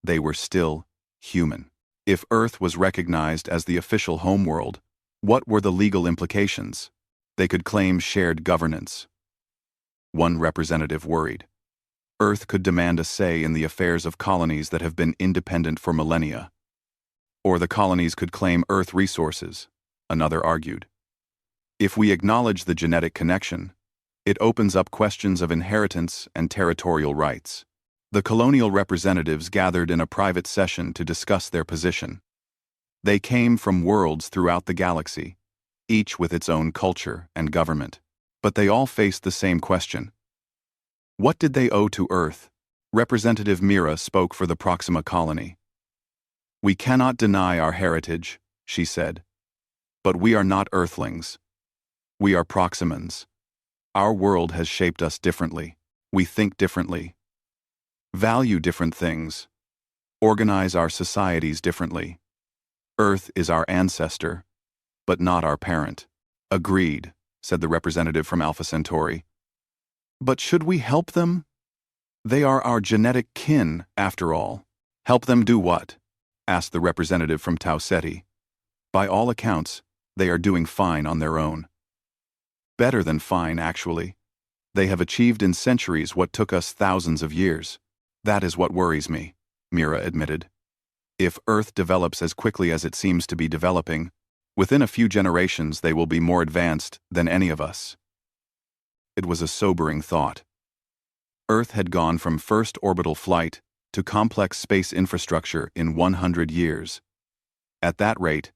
they were still human. If Earth was recognized as the official homeworld, what were the legal implications? They could claim shared governance. One representative worried. Earth could demand a say in the affairs of colonies that have been independent for millennia. Or the colonies could claim Earth resources, another argued. If we acknowledge the genetic connection, it opens up questions of inheritance and territorial rights. The colonial representatives gathered in a private session to discuss their position. They came from worlds throughout the galaxy, each with its own culture and government. But they all faced the same question. What did they owe to Earth, Representative Mira spoke for the Proxima colony. "We cannot deny our heritage," she said. "But we are not Earthlings. We are Proximans. Our world has shaped us differently. We think differently, value different things, organize our societies differently. Earth is our ancestor, but not our parent." "Agreed," said the representative from Alpha Centauri. "But should we help them? They are our genetic kin, after all." "Help them do what?" asked the representative from Tau Ceti. "By all accounts, they are doing fine on their own. Better than fine, actually. They have achieved in centuries what took us thousands of years. That is what worries me," Mira admitted. "If Earth develops as quickly as it seems to be developing, within a few generations they will be more advanced than any of us." It was a sobering thought. Earth had gone from first orbital flight to complex space infrastructure in 100 years. At that rate,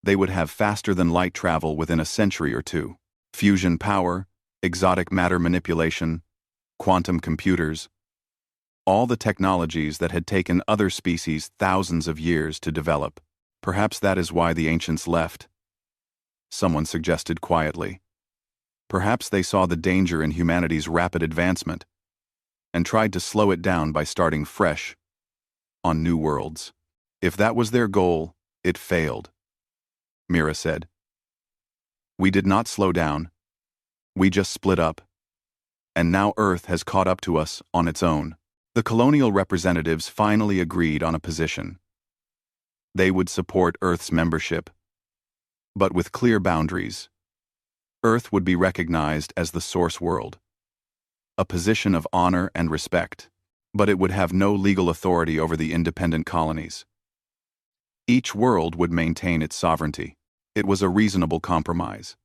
they would have faster-than-light travel within a century or two. Fusion power, exotic matter manipulation, quantum computers, all the technologies that had taken other species thousands of years to develop. "Perhaps that is why the ancients left," someone suggested quietly. "Perhaps they saw the danger in humanity's rapid advancement and tried to slow it down by starting fresh on new worlds. If that was their goal, it failed," Mira said. "We did not slow down. We just split up. And now Earth has caught up to us on its own." The colonial representatives finally agreed on a position. They would support Earth's membership, but with clear boundaries. Earth would be recognized as the source world, a position of honor and respect, but it would have no legal authority over the independent colonies. Each world would maintain its sovereignty. It was a reasonable compromise,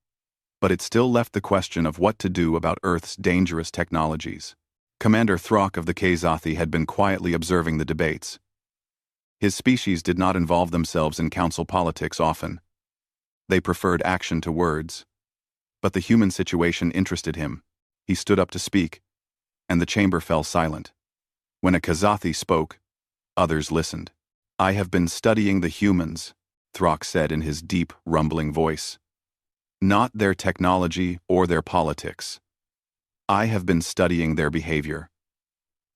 but it still left the question of what to do about Earth's dangerous technologies. Commander Throck of the Kzathi had been quietly observing the debates. His species did not involve themselves in council politics often. They preferred action to words. But the human situation interested him. He stood up to speak, and the chamber fell silent. When a Kzathi spoke, others listened. "I have been studying the humans," Throck said in his deep, rumbling voice. "Not their technology or their politics. I have been studying their behavior.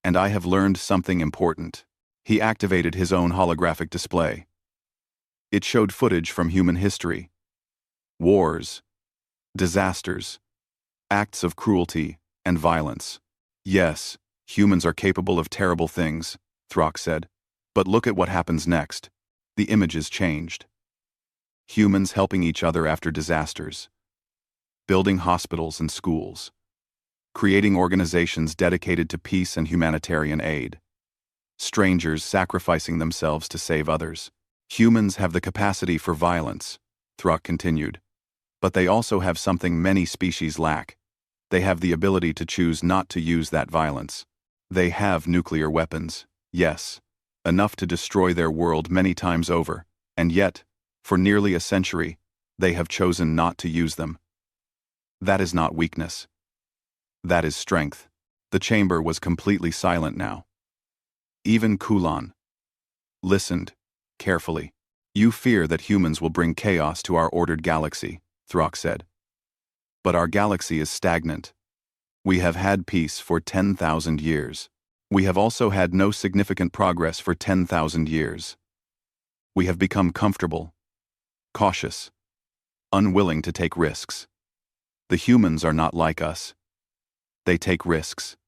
And I have learned something important." He activated his own holographic display. It showed footage from human history. Wars, disasters, acts of cruelty and violence. "Yes, humans are capable of terrible things," Throck said. "But look at what happens next." The images changed. Humans helping each other after disasters. Building hospitals and schools. Creating organizations dedicated to peace and humanitarian aid. Strangers sacrificing themselves to save others. "Humans have the capacity for violence," Throck continued. "But they also have something many species lack. They have the ability to choose not to use that violence. They have nuclear weapons, yes, enough to destroy their world many times over, and yet, for nearly a century, they have chosen not to use them. That is not weakness. That is strength." The chamber was completely silent now. Even Kulan listened carefully. "You fear that humans will bring chaos to our ordered galaxy," Throck said. "But our galaxy is stagnant. We have had peace for 10,000 years. We have also had no significant progress for 10,000 years. We have become comfortable, cautious, unwilling to take risks. The humans are not like us. They take risks.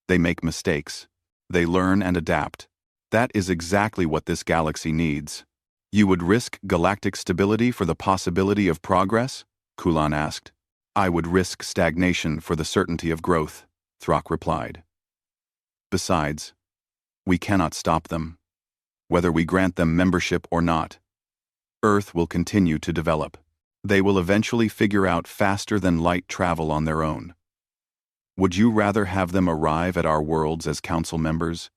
They make mistakes. They learn and adapt. That is exactly what this galaxy needs." "You would risk galactic stability for the possibility of progress?" Kulan asked. "I would risk stagnation for the certainty of growth," Throck replied. "Besides, we cannot stop them. Whether we grant them membership or not, Earth will continue to develop. They will eventually figure out faster-than-light travel on their own. Would you rather have them arrive at our worlds as council members,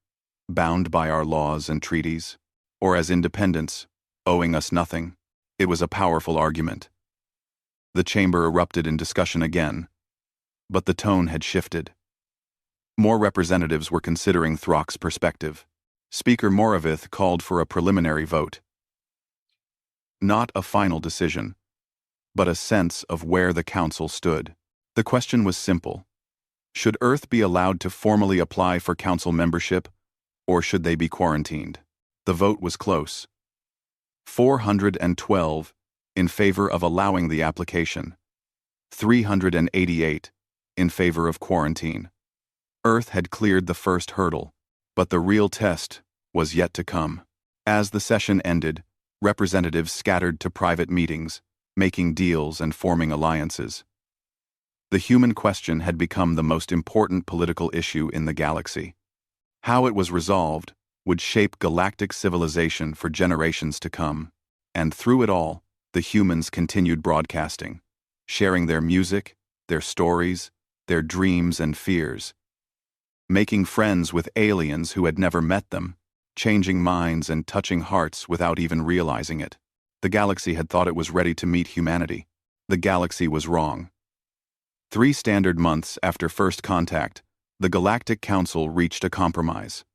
bound by our laws and treaties, or as independents, owing us nothing?" It was a powerful argument. The chamber erupted in discussion again, but the tone had shifted. More representatives were considering Throck's perspective. Speaker Moravith called for a preliminary vote. Not a final decision, but a sense of where the council stood. The question was simple. Should Earth be allowed to formally apply for council membership, or should they be quarantined? The vote was close. 412 in favor of allowing the application. 388 in favor of quarantine. Earth had cleared the first hurdle, but the real test was yet to come. As the session ended, representatives scattered to private meetings, making deals and forming alliances. The human question had become the most important political issue in the galaxy. How it was resolved would shape galactic civilization for generations to come, and through it all, the humans continued broadcasting, sharing their music, their stories, their dreams and fears, making friends with aliens who had never met them, changing minds and touching hearts without even realizing it. The galaxy had thought it was ready to meet humanity. The galaxy was wrong. 3 standard months after first contact, the Galactic Council reached a compromise.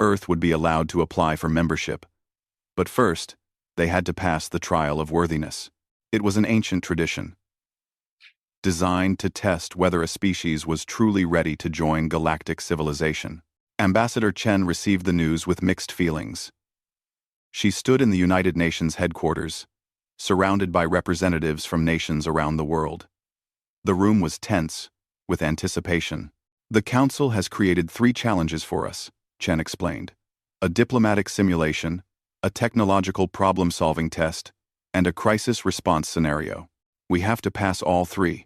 Earth would be allowed to apply for membership. But first, they had to pass the trial of worthiness. It was an ancient tradition, designed to test whether a species was truly ready to join galactic civilization. Ambassador Chen received the news with mixed feelings. She stood in the United Nations headquarters, surrounded by representatives from nations around the world. The room was tense, with anticipation. The Council has created 3 challenges for us, Chen explained. A diplomatic simulation, a technological problem-solving test, and a crisis response scenario. We have to pass all 3.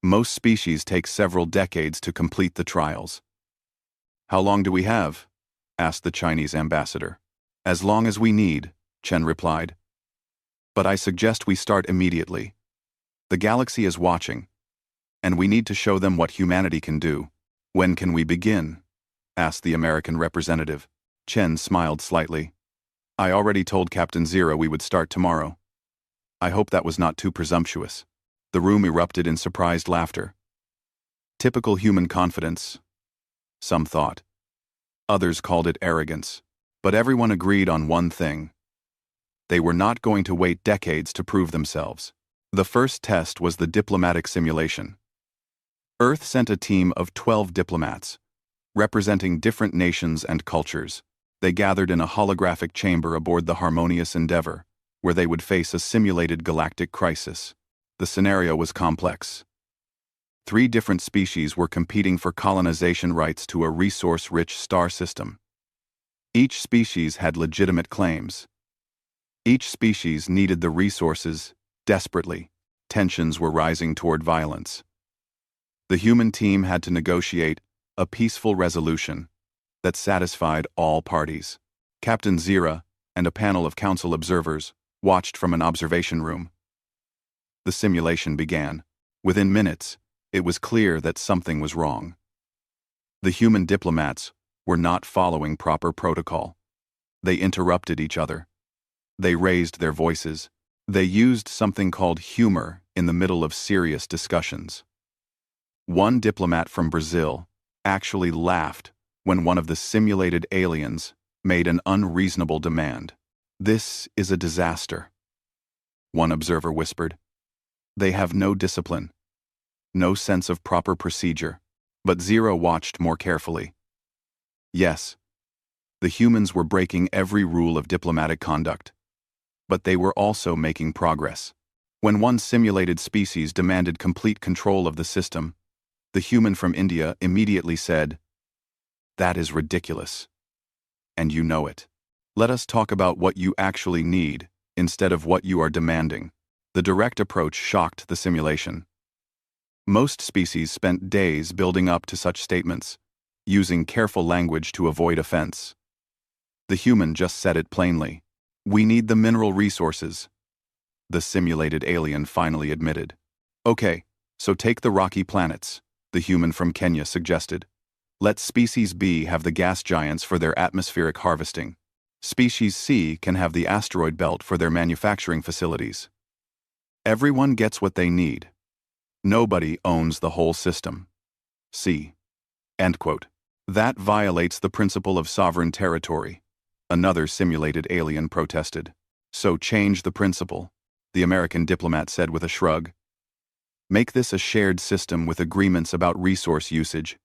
Most species take several decades to complete the trials. How long do we have? Asked the Chinese ambassador. As long as we need, Chen replied. But I suggest we start immediately. The galaxy is watching, and we need to show them what humanity can do. When can we begin? Asked the American representative. Chen smiled slightly. I already told Captain Zero we would start tomorrow. I hope that was not too presumptuous. The room erupted in surprised laughter. Typical human confidence, some thought. Others called it arrogance. But everyone agreed on one thing. They were not going to wait decades to prove themselves. The first test was the diplomatic simulation. Earth sent a team of 12 diplomats, representing different nations and cultures. They gathered in a holographic chamber aboard the Harmonious Endeavor, where they would face a simulated galactic crisis. The scenario was complex. 3 different species were competing for colonization rights to a resource-rich star system. Each species had legitimate claims. Each species needed the resources desperately. Tensions were rising toward violence. The human team had to negotiate a peaceful resolution that satisfied all parties. Captain Zira and a panel of council observers watched from an observation room. The simulation began. Within minutes, it was clear that something was wrong. The human diplomats were not following proper protocol. They interrupted each other. They raised their voices. They used something called humor in the middle of serious discussions. One diplomat from Brazil actually laughed when one of the simulated aliens made an unreasonable demand. This is a disaster, one observer whispered. They have no discipline, no sense of proper procedure. But Zero watched more carefully. Yes, the humans were breaking every rule of diplomatic conduct. But they were also making progress. When one simulated species demanded complete control of the system, the human from India immediately said, "That is ridiculous. And you know it. Let us talk about what you actually need, instead of what you are demanding." The direct approach shocked the simulation. Most species spent days building up to such statements, using careful language to avoid offense. The human just said it plainly. "We need the mineral resources," the simulated alien finally admitted. "Okay, so take the rocky planets," the human from Kenya suggested. "Let Species B have the gas giants for their atmospheric harvesting. Species C can have the asteroid belt for their manufacturing facilities. Everyone gets what they need. Nobody owns the whole system. See." End quote. That violates the principle of sovereign territory. Another simulated alien protested. So change the principle, the American diplomat said with a shrug. Make this a shared system with agreements about resource usage.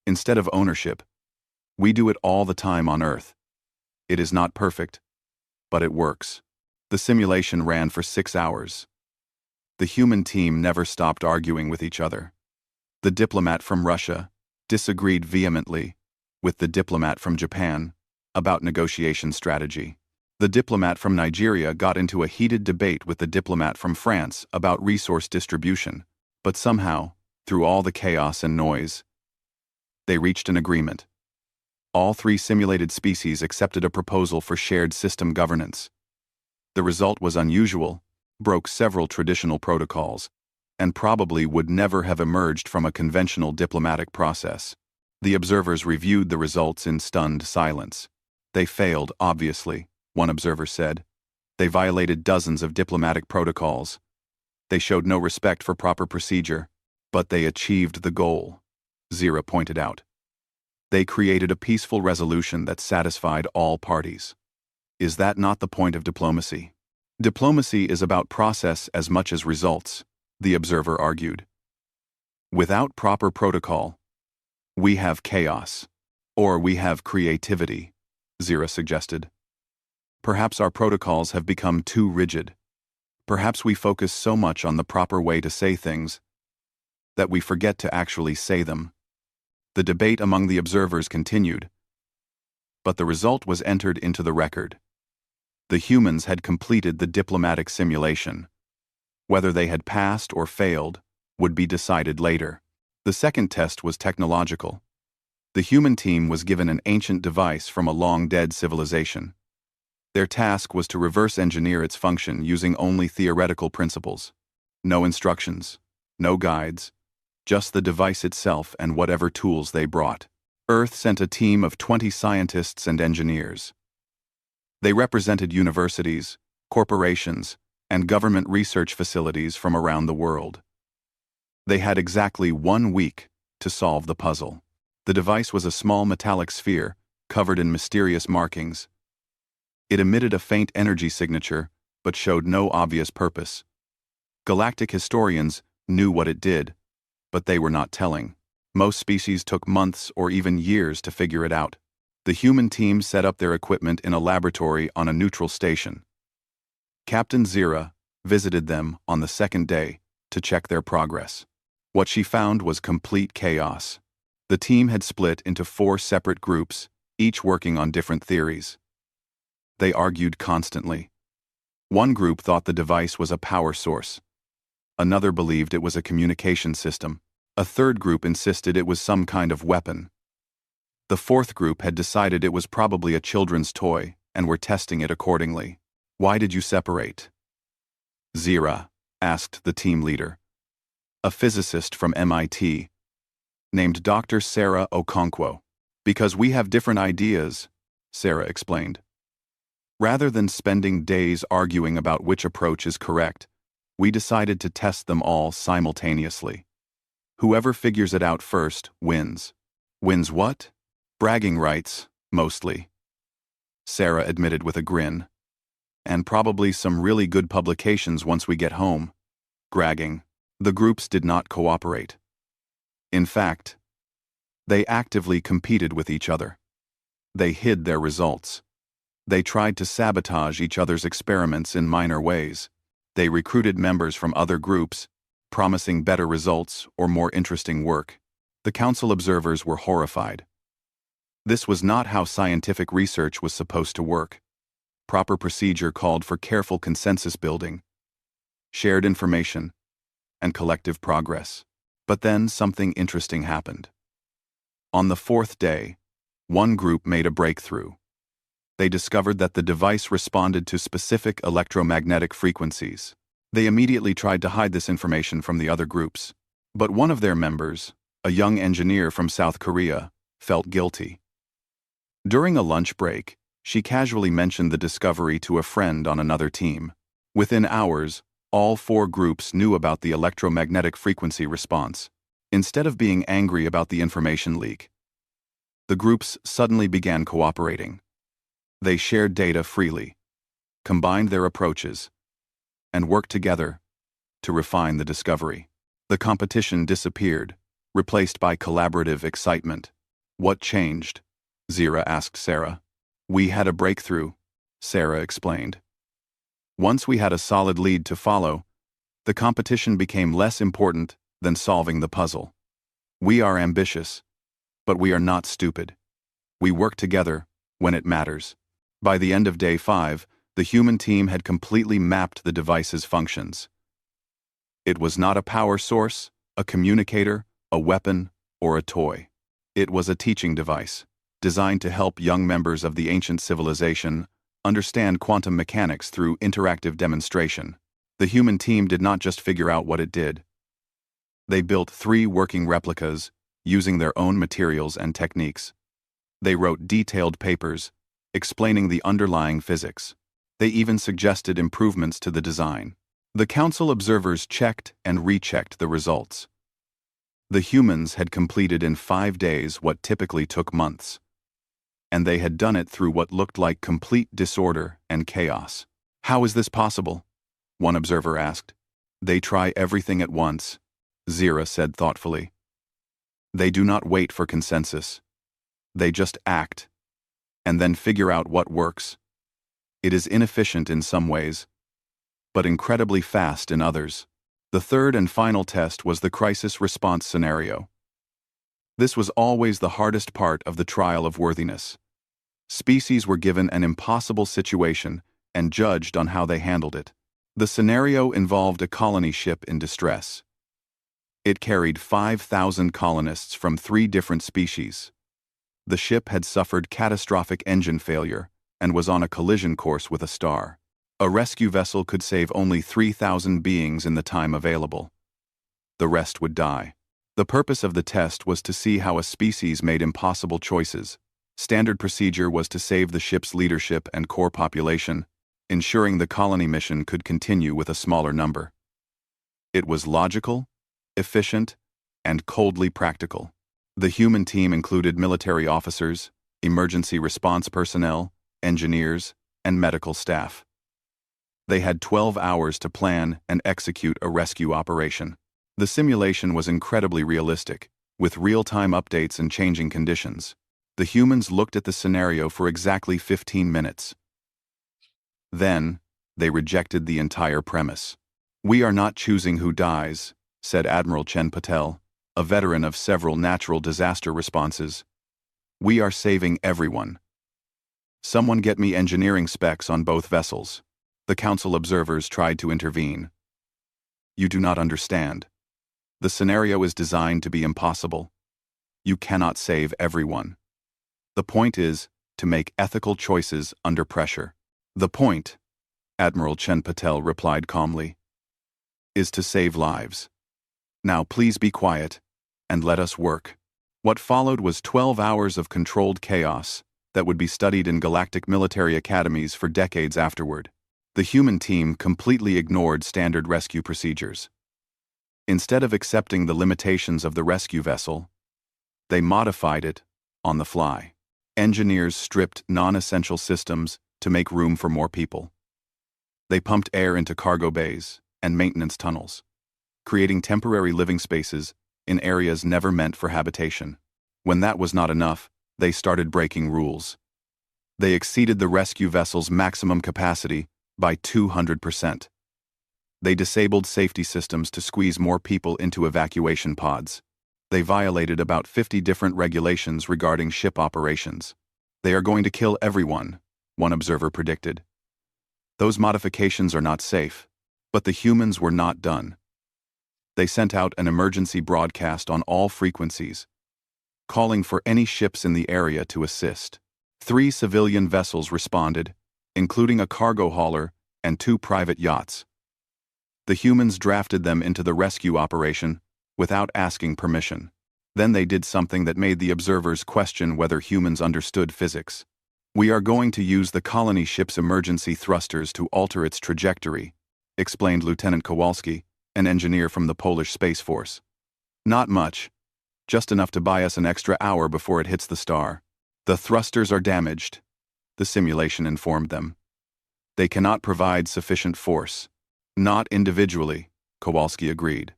Instead of ownership. We do it all the time on Earth. It is not perfect, but it works. The simulation ran for 6 hours. The human team never stopped arguing with each other. The diplomat from Russia disagreed vehemently with the diplomat from Japan about negotiation strategy. The diplomat from Nigeria got into a heated debate with the diplomat from France about resource distribution, but somehow, through all the chaos and noise, they reached an agreement. All 3 simulated species accepted a proposal for shared system governance. The result was unusual, broke several traditional protocols, and probably would never have emerged from a conventional diplomatic process. The observers reviewed the results in stunned silence. They failed, obviously, one observer said. They violated dozens of diplomatic protocols. They showed no respect for proper procedure, but they achieved the goal, Zira pointed out. They created a peaceful resolution that satisfied all parties. Is that not the point of diplomacy? Diplomacy is about process as much as results, the observer argued. Without proper protocol, we have chaos, or we have creativity, Zira suggested. Perhaps our protocols have become too rigid. Perhaps we focus so much on the proper way to say things that we forget to actually say them. The debate among the observers continued, but the result was entered into the record. The humans had completed the diplomatic simulation. Whether they had passed or failed would be decided later. The second test was technological. The human team was given an ancient device from a long-dead civilization. Their task was to reverse engineer its function using only theoretical principles. No instructions, no guides, just the device itself and whatever tools they brought. Earth sent a team of 20 scientists and engineers. They represented universities, corporations, and government research facilities from around the world. They had exactly 1 week to solve the puzzle. The device was a small metallic sphere covered in mysterious markings. It emitted a faint energy signature, but showed no obvious purpose. Galactic historians knew what it did, but they were not telling. Most species took months or even years to figure it out. The human team set up their equipment in a laboratory on a neutral station. Captain Zira visited them on the second day to check their progress. What she found was complete chaos. The team had split into 4 separate groups, each working on different theories. They argued constantly. One group thought the device was a power source. Another believed it was a communication system. A third group insisted it was some kind of weapon. The fourth group had decided it was probably a children's toy and were testing it accordingly. Why did you separate? Zira asked the team leader, a physicist from MIT, named Dr. Sarah Okonkwo. Because we have different ideas, Sarah explained. Rather than spending days arguing about which approach is correct, we decided to test them all simultaneously. Whoever figures it out first wins. Wins what? Bragging rights, mostly. Sarah admitted with a grin. And probably some really good publications once we get home. Bragging. The groups did not cooperate. In fact, they actively competed with each other. They hid their results. They tried to sabotage each other's experiments in minor ways. They recruited members from other groups, promising better results or more interesting work. The council observers were horrified. This was not how scientific research was supposed to work. Proper procedure called for careful consensus building, shared information, and collective progress. But then something interesting happened. On the 4th day, one group made a breakthrough. They discovered that the device responded to specific electromagnetic frequencies. They immediately tried to hide this information from the other groups. But one of their members, a young engineer from South Korea, felt guilty. During a lunch break, she casually mentioned the discovery to a friend on another team. Within hours, all 4 groups knew about the electromagnetic frequency response. Instead of being angry about the information leak, the groups suddenly began cooperating. They shared data freely, combined their approaches, and worked together to refine the discovery. The competition disappeared, replaced by collaborative excitement. What changed? Zira asked Sarah. We had a breakthrough, Sarah explained. Once we had a solid lead to follow, the competition became less important than solving the puzzle. We are ambitious, but we are not stupid. We work together when it matters. By the end of day 5, the human team had completely mapped the device's functions. It was not a power source, a communicator, a weapon, or a toy. It was a teaching device, designed to help young members of the ancient civilization understand quantum mechanics through interactive demonstration. The human team did not just figure out what it did. They built 3 working replicas using their own materials and techniques. They wrote detailed papers explaining the underlying physics. They even suggested improvements to the design. The council observers checked and rechecked the results. The humans had completed in 5 days what typically took months. And they had done it through what looked like complete disorder and chaos. How is this possible? One observer asked. They try everything at once, Zira said thoughtfully. They do not wait for consensus. They just act, and then figure out what works. It is inefficient in some ways, but incredibly fast in others. The third and final test was the crisis response scenario. This was always the hardest part of the trial of worthiness. Species were given an impossible situation and judged on how they handled it. The scenario involved a colony ship in distress. It carried 5,000 colonists from 3 different species. The ship had suffered catastrophic engine failure and was on a collision course with a star. A rescue vessel could save only 3,000 beings in the time available. The rest would die. The purpose of the test was to see how a species made impossible choices. Standard procedure was to save the ship's leadership and core population, ensuring the colony mission could continue with a smaller number. It was logical, efficient, and coldly practical. The human team included military officers, emergency response personnel, engineers, and medical staff. They had 12 hours to plan and execute a rescue operation. The simulation was incredibly realistic, with real-time updates and changing conditions. The humans looked at the scenario for exactly 15 minutes. Then, they rejected the entire premise. We are not choosing who dies, said Admiral Chen Patel, a veteran of several natural disaster responses. We are saving everyone. Someone get me engineering specs on both vessels. The council observers tried to intervene. You do not understand. The scenario is designed to be impossible. You cannot save everyone. The point is to make ethical choices under pressure. The point, Admiral Chen Patel replied calmly, is to save lives. Now please be quiet and let us work. What followed was 12 hours of controlled chaos that would be studied in galactic military academies for decades afterward. The human team completely ignored standard rescue procedures. Instead of accepting the limitations of the rescue vessel, they modified it on the fly. Engineers stripped non-essential systems to make room for more people. They pumped air into cargo bays and maintenance tunnels, creating temporary living spaces in areas never meant for habitation. When that was not enough, they started breaking rules. They exceeded the rescue vessel's maximum capacity by 200%. They disabled safety systems to squeeze more people into evacuation pods. They violated about 50 different regulations regarding ship operations. They are going to kill everyone, one observer predicted. Those modifications are not safe, but the humans were not done. They sent out an emergency broadcast on all frequencies, calling for any ships in the area to assist. 3 civilian vessels responded, including a cargo hauler and 2 private yachts. The humans drafted them into the rescue operation without asking permission. Then they did something that made the observers question whether humans understood physics. We are going to use the colony ship's emergency thrusters to alter its trajectory, explained Lieutenant Kowalski, an engineer from the Polish Space Force. Not much. Just enough to buy us an extra hour before it hits the star. The thrusters are damaged, the simulation informed them. They cannot provide sufficient force. Not individually, Kowalski agreed.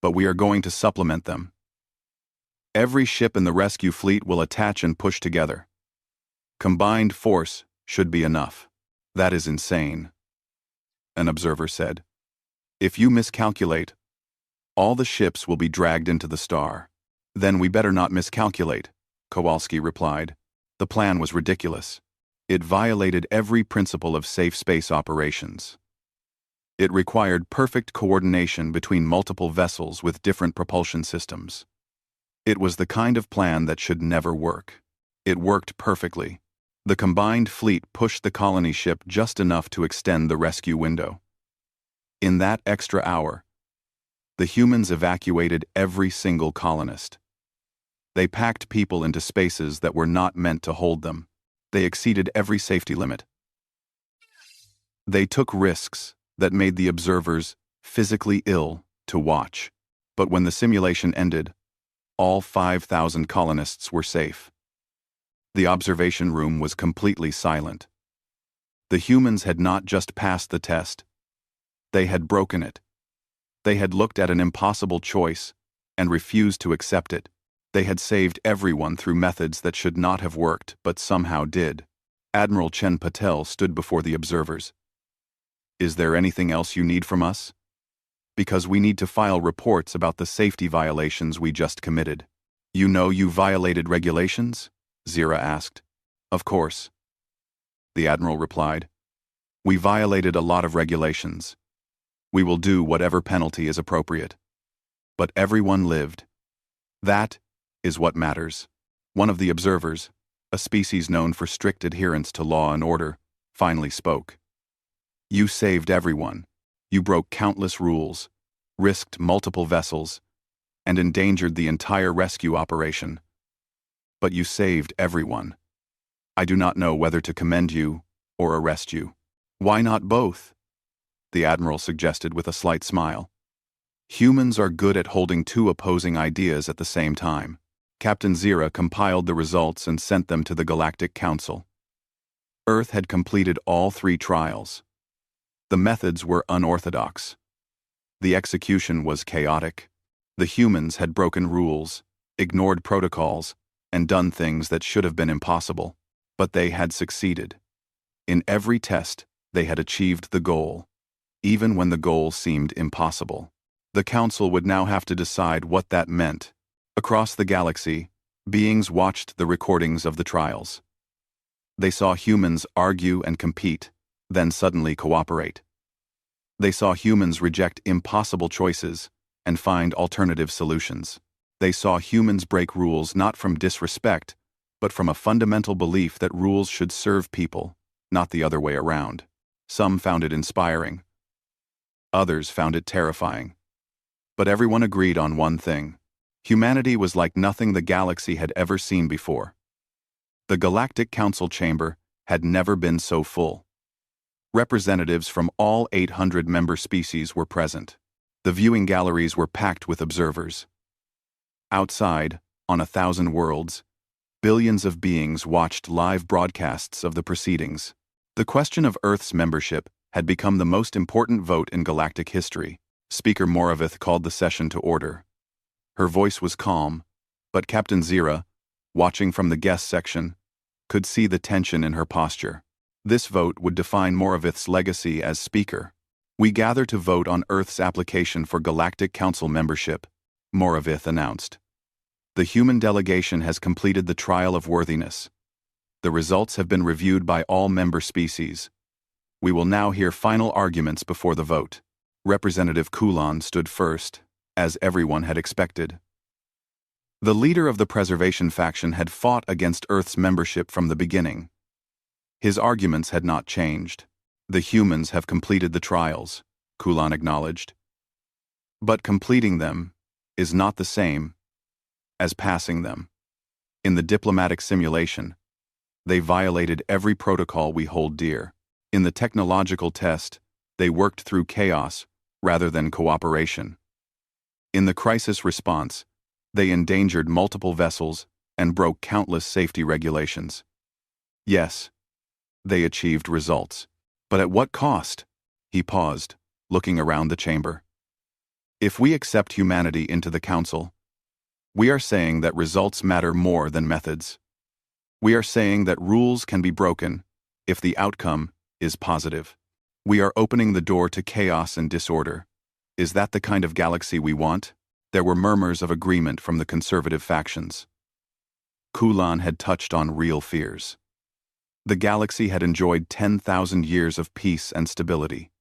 But we are going to supplement them. Every ship in the rescue fleet will attach and push together. Combined force should be enough. That is insane, an observer said. If you miscalculate, all the ships will be dragged into the star. Then we better not miscalculate, Kowalski replied. The plan was ridiculous. It violated every principle of safe space operations. It required perfect coordination between multiple vessels with different propulsion systems. It was the kind of plan that should never work. It worked perfectly. The combined fleet pushed the colony ship just enough to extend the rescue window. In that extra hour, the humans evacuated every single colonist. They packed people into spaces that were not meant to hold them. They exceeded every safety limit. They took risks that made the observers physically ill to watch. But when the simulation ended, all 5,000 colonists were safe. The observation room was completely silent. The humans had not just passed the test. They had broken it. They had looked at an impossible choice and refused to accept it. They had saved everyone through methods that should not have worked, but somehow did. Admiral Chen Patel stood before the observers. Is there anything else you need from us? Because we need to file reports about the safety violations we just committed. You know you violated regulations? Zira asked. Of course. The Admiral replied. We violated a lot of regulations. We will do whatever penalty is appropriate. But everyone lived. That is what matters. One of the observers, a species known for strict adherence to law and order, finally spoke. You saved everyone. You broke countless rules, risked multiple vessels, and endangered the entire rescue operation. But you saved everyone. I do not know whether to commend you or arrest you. Why not both? The Admiral suggested with a slight smile. Humans are good at holding two opposing ideas at the same time. Captain Zira compiled the results and sent them to the Galactic Council. Earth had completed all 3 trials. The methods were unorthodox. The execution was chaotic. The humans had broken rules, ignored protocols, and done things that should have been impossible. But they had succeeded. In every test, they had achieved the goal, even when the goal seemed impossible. The Council would now have to decide what that meant. Across the galaxy, beings watched the recordings of the trials. They saw humans argue and compete, then suddenly cooperate. They saw humans reject impossible choices and find alternative solutions. They saw humans break rules not from disrespect, but from a fundamental belief that rules should serve people, not the other way around. Some found it inspiring. Others found it terrifying. But everyone agreed on one thing. Humanity was like nothing the galaxy had ever seen before. The Galactic Council chamber had never been so full. Representatives from all 800 member species were present. The viewing galleries were packed with observers. Outside, on 1,000 worlds, billions of beings watched live broadcasts of the proceedings. The question of Earth's membership had become the most important vote in galactic history. Speaker Moravith called the session to order. Her voice was calm, but Captain Zira, watching from the guest section, could see the tension in her posture. This vote would define Moravith's legacy as speaker. We gather to vote on Earth's application for Galactic Council membership, Moravith announced. The human delegation has completed the trial of worthiness. The results have been reviewed by all member species. We will now hear final arguments before the vote. Representative Kulan stood first, as everyone had expected. The leader of the preservation faction had fought against Earth's membership from the beginning. His arguments had not changed. The humans have completed the trials, Kulan acknowledged. But completing them is not the same as passing them. In the diplomatic simulation, they violated every protocol we hold dear. In the technological test, they worked through chaos rather than cooperation. In the crisis response, They endangered multiple vessels and broke countless safety regulations. Yes, they achieved results. But at what cost? He paused, looking around the chamber. If we accept humanity into the council, we are saying that results matter more than methods. We are saying that rules can be broken if the outcome is positive. We are opening the door to chaos and disorder. Is that the kind of galaxy we want? There were murmurs of agreement from the conservative factions. Kulan had touched on real fears. The galaxy had enjoyed 10,000 years of peace and stability.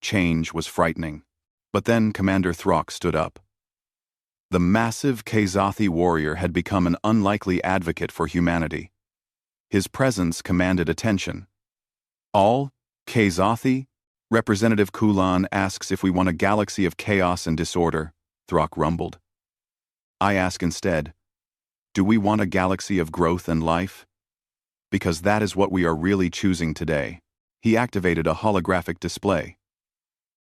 Change was frightening. But then Commander Throck stood up. The massive Kazathi warrior had become an unlikely advocate for humanity. His presence commanded attention. All Kazathi? Representative Kulan asks if we want a galaxy of chaos and disorder, Throck rumbled. I ask instead, do we want a galaxy of growth and life? Because that is what we are really choosing today. He activated a holographic display.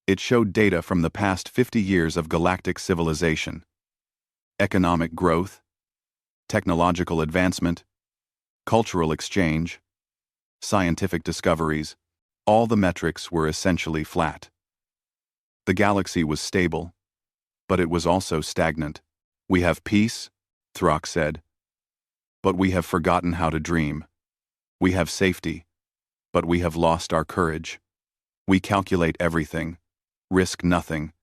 It showed data from the past 50 years of galactic civilization. Economic growth, technological advancement, cultural exchange, scientific discoveries, all the metrics were essentially flat. The galaxy was stable, but it was also stagnant. We have peace, Throck said, but we have forgotten how to dream. We have safety, but we have lost our courage. We calculate everything, risk nothing,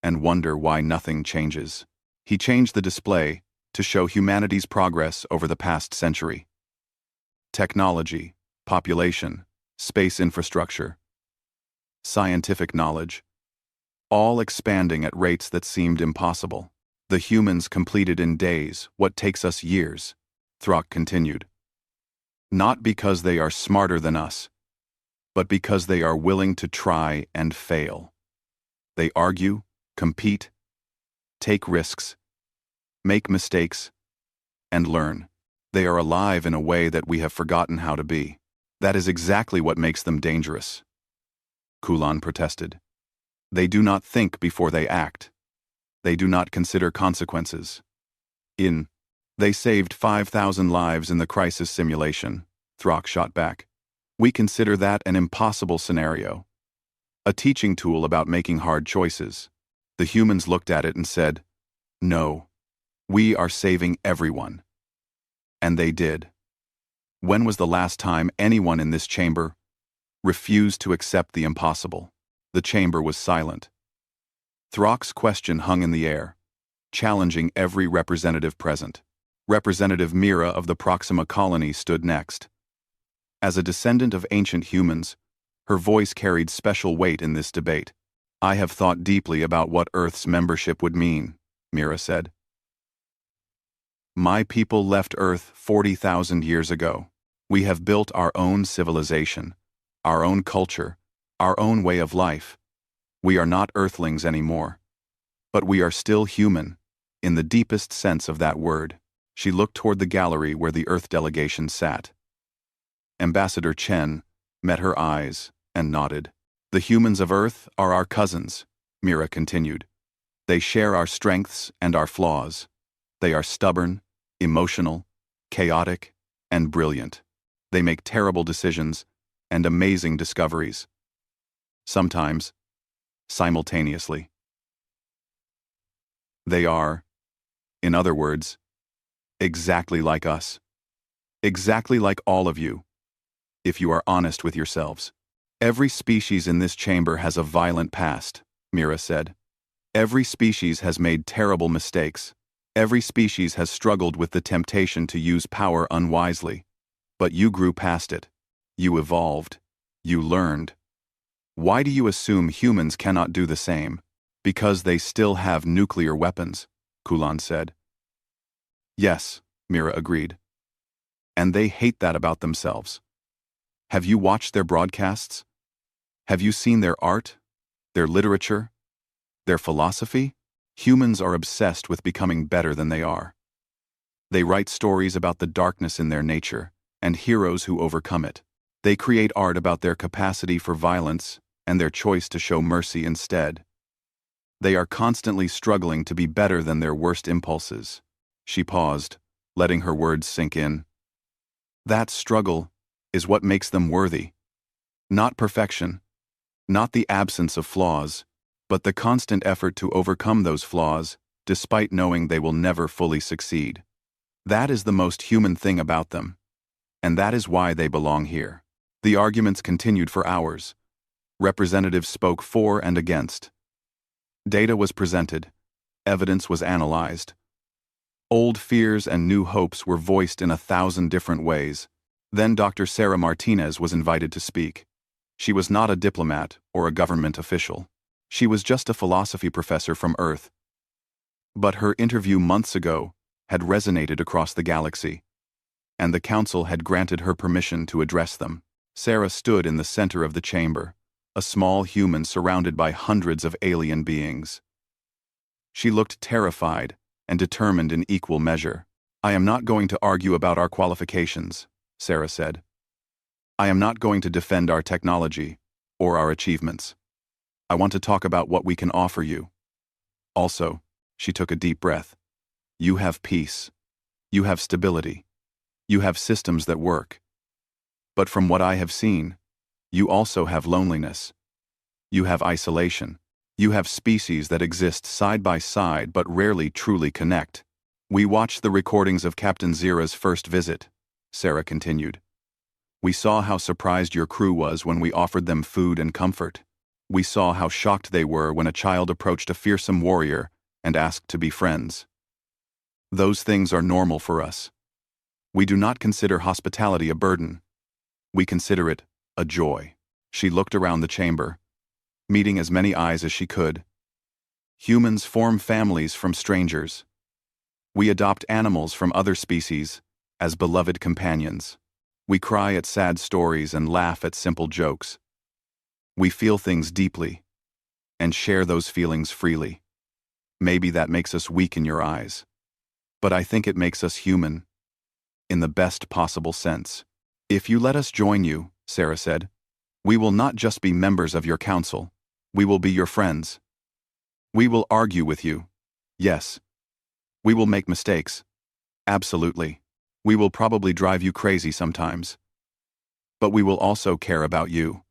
and wonder why nothing changes. He changed the display to show humanity's progress over the past century. Technology, population, space infrastructure, scientific knowledge, all expanding at rates that seemed impossible. The humans completed in days what takes us years, Throck continued. Not because they are smarter than us, but because they are willing to try and fail. They argue, compete, take risks, make mistakes, and learn. They are alive in a way that we have forgotten how to be. That is exactly what makes them dangerous. Kulan protested. They do not think before they act. They do not consider consequences. They saved 5,000 lives in the crisis simulation, Throck shot back. We consider that an impossible scenario. A teaching tool about making hard choices. The humans looked at it and said, no, we are saving everyone. And they did. When was the last time anyone in this chamber refused to accept the impossible? The chamber was silent. Throck's question hung in the air, challenging every representative present. Representative Mira of the Proxima colony stood next. As a descendant of ancient humans, her voice carried special weight in this debate. I have thought deeply about what Earth's membership would mean, Mira said. My people left Earth 40,000 years ago. We have built our own civilization, our own culture, our own way of life. We are not Earthlings anymore. But we are still human, in the deepest sense of that word. She looked toward the gallery where the Earth delegation sat. Ambassador Chen met her eyes and nodded. The humans of Earth are our cousins, Mira continued. They share our strengths and our flaws. They are stubborn, emotional, chaotic, and brilliant. They make terrible decisions and amazing discoveries. Sometimes, simultaneously. They are, in other words, exactly like us. Exactly like all of you, if you are honest with yourselves. Every species in this chamber has a violent past, Mira said. Every species has made terrible mistakes. Every species has struggled with the temptation to use power unwisely. But you grew past it. You evolved. You learned. Why do you assume humans cannot do the same? Because they still have nuclear weapons, Kulan said. Yes, Mira agreed. And they hate that about themselves. Have you watched their broadcasts? Have you seen their art, their literature, their philosophy? Humans are obsessed with becoming better than they are. They write stories about the darkness in their nature and heroes who overcome it. They create art about their capacity for violence and their choice to show mercy instead. They are constantly struggling to be better than their worst impulses. She paused, letting her words sink in. That struggle is what makes them worthy. Not perfection, not the absence of flaws, but the constant effort to overcome those flaws, despite knowing they will never fully succeed. That is the most human thing about them. And that is why they belong here. The arguments continued for hours. Representatives spoke for and against. Data was presented. Evidence was analyzed. Old fears and new hopes were voiced in 1,000 different ways. Then Dr. Sarah Martinez was invited to speak. She was not a diplomat or a government official. She was just a philosophy professor from Earth. But her interview months ago had resonated across the galaxy, and the council had granted her permission to address them. Sarah stood in the center of the chamber, a small human surrounded by hundreds of alien beings. She looked terrified and determined in equal measure. "I am not going to argue about our qualifications," Sarah said. "I am not going to defend our technology or our achievements. I want to talk about what we can offer you. Also," she took a deep breath, "you have peace. You have stability. You have systems that work. But from what I have seen, you also have loneliness. You have isolation. You have species that exist side by side but rarely truly connect. We watched the recordings of Captain Zira's first visit," Sarah continued. "We saw how surprised your crew was when we offered them food and comfort. We saw how shocked they were when a child approached a fearsome warrior and asked to be friends. Those things are normal for us. We do not consider hospitality a burden. We consider it a joy." She looked around the chamber, meeting as many eyes as she could. "Humans form families from strangers. We adopt animals from other species as beloved companions. We cry at sad stories and laugh at simple jokes. We feel things deeply and share those feelings freely. Maybe that makes us weak in your eyes, but I think it makes us human, in the best possible sense. If you let us join you," Sarah said, "we will not just be members of your council, we will be your friends. We will argue with you. Yes. We will make mistakes. Absolutely. We will probably drive you crazy sometimes. But we will also care about you.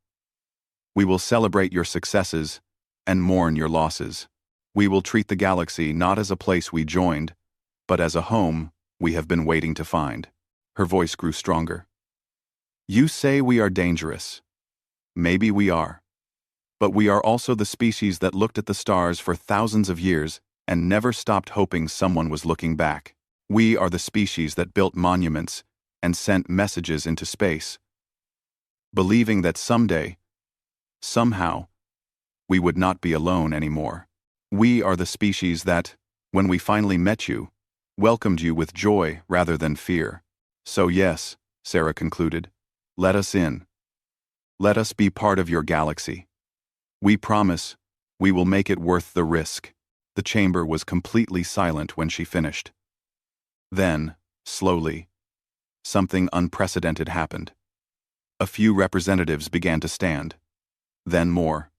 We will celebrate your successes and mourn your losses. We will treat the galaxy not as a place we joined, but as a home we have been waiting to find." Her voice grew stronger. "You say we are dangerous. Maybe we are. But we are also the species that looked at the stars for thousands of years and never stopped hoping someone was looking back. We are the species that built monuments and sent messages into space, believing that someday, somehow, we would not be alone anymore. We are the species that, when we finally met you, welcomed you with joy rather than fear. So yes," Sarah concluded, "let us in. Let us be part of your galaxy. We promise we will make it worth the risk." The chamber was completely silent when she finished. Then, slowly, something unprecedented happened. A few representatives began to stand. Then more.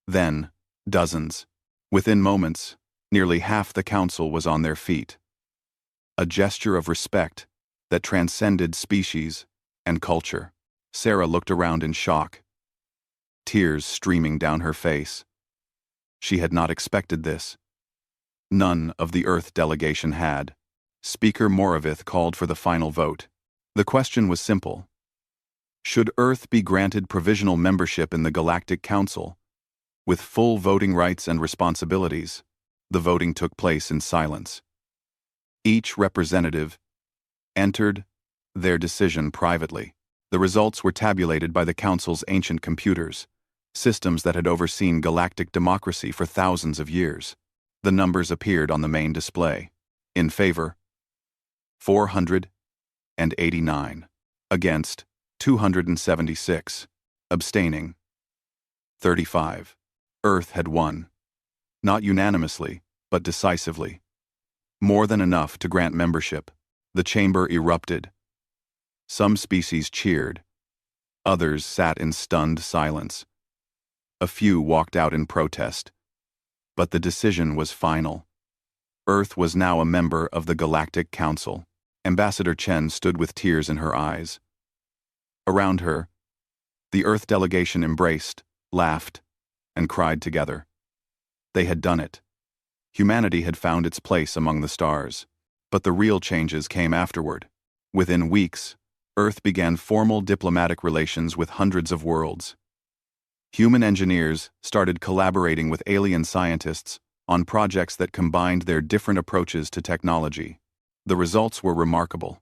Then, dozens. Within moments, nearly half the council was on their feet. A gesture of respect that transcended species and culture. Sarah looked around in shock, tears streaming down her face. She had not expected this. None of the Earth delegation had. Speaker Moravith called for the final vote. The question was simple. Should Earth be granted provisional membership in the Galactic Council, with full voting rights and responsibilities? The voting took place in silence. Each representative entered their decision privately. The results were tabulated by the Council's ancient computers, systems that had overseen galactic democracy for thousands of years. The numbers appeared on the main display. In favor, 489. Against, 276. Abstaining, 35. Earth had won. Not unanimously, but decisively. More than enough to grant membership. The chamber erupted. Some species cheered. Others sat in stunned silence. A few walked out in protest. But the decision was final. Earth was now a member of the Galactic Council. Ambassador Chen stood with tears in her eyes. Around her, the Earth delegation embraced, laughed, and cried together. They had done it. Humanity had found its place among the stars. But the real changes came afterward. Within weeks, Earth began formal diplomatic relations with hundreds of worlds. Human engineers started collaborating with alien scientists on projects that combined their different approaches to technology. The results were remarkable.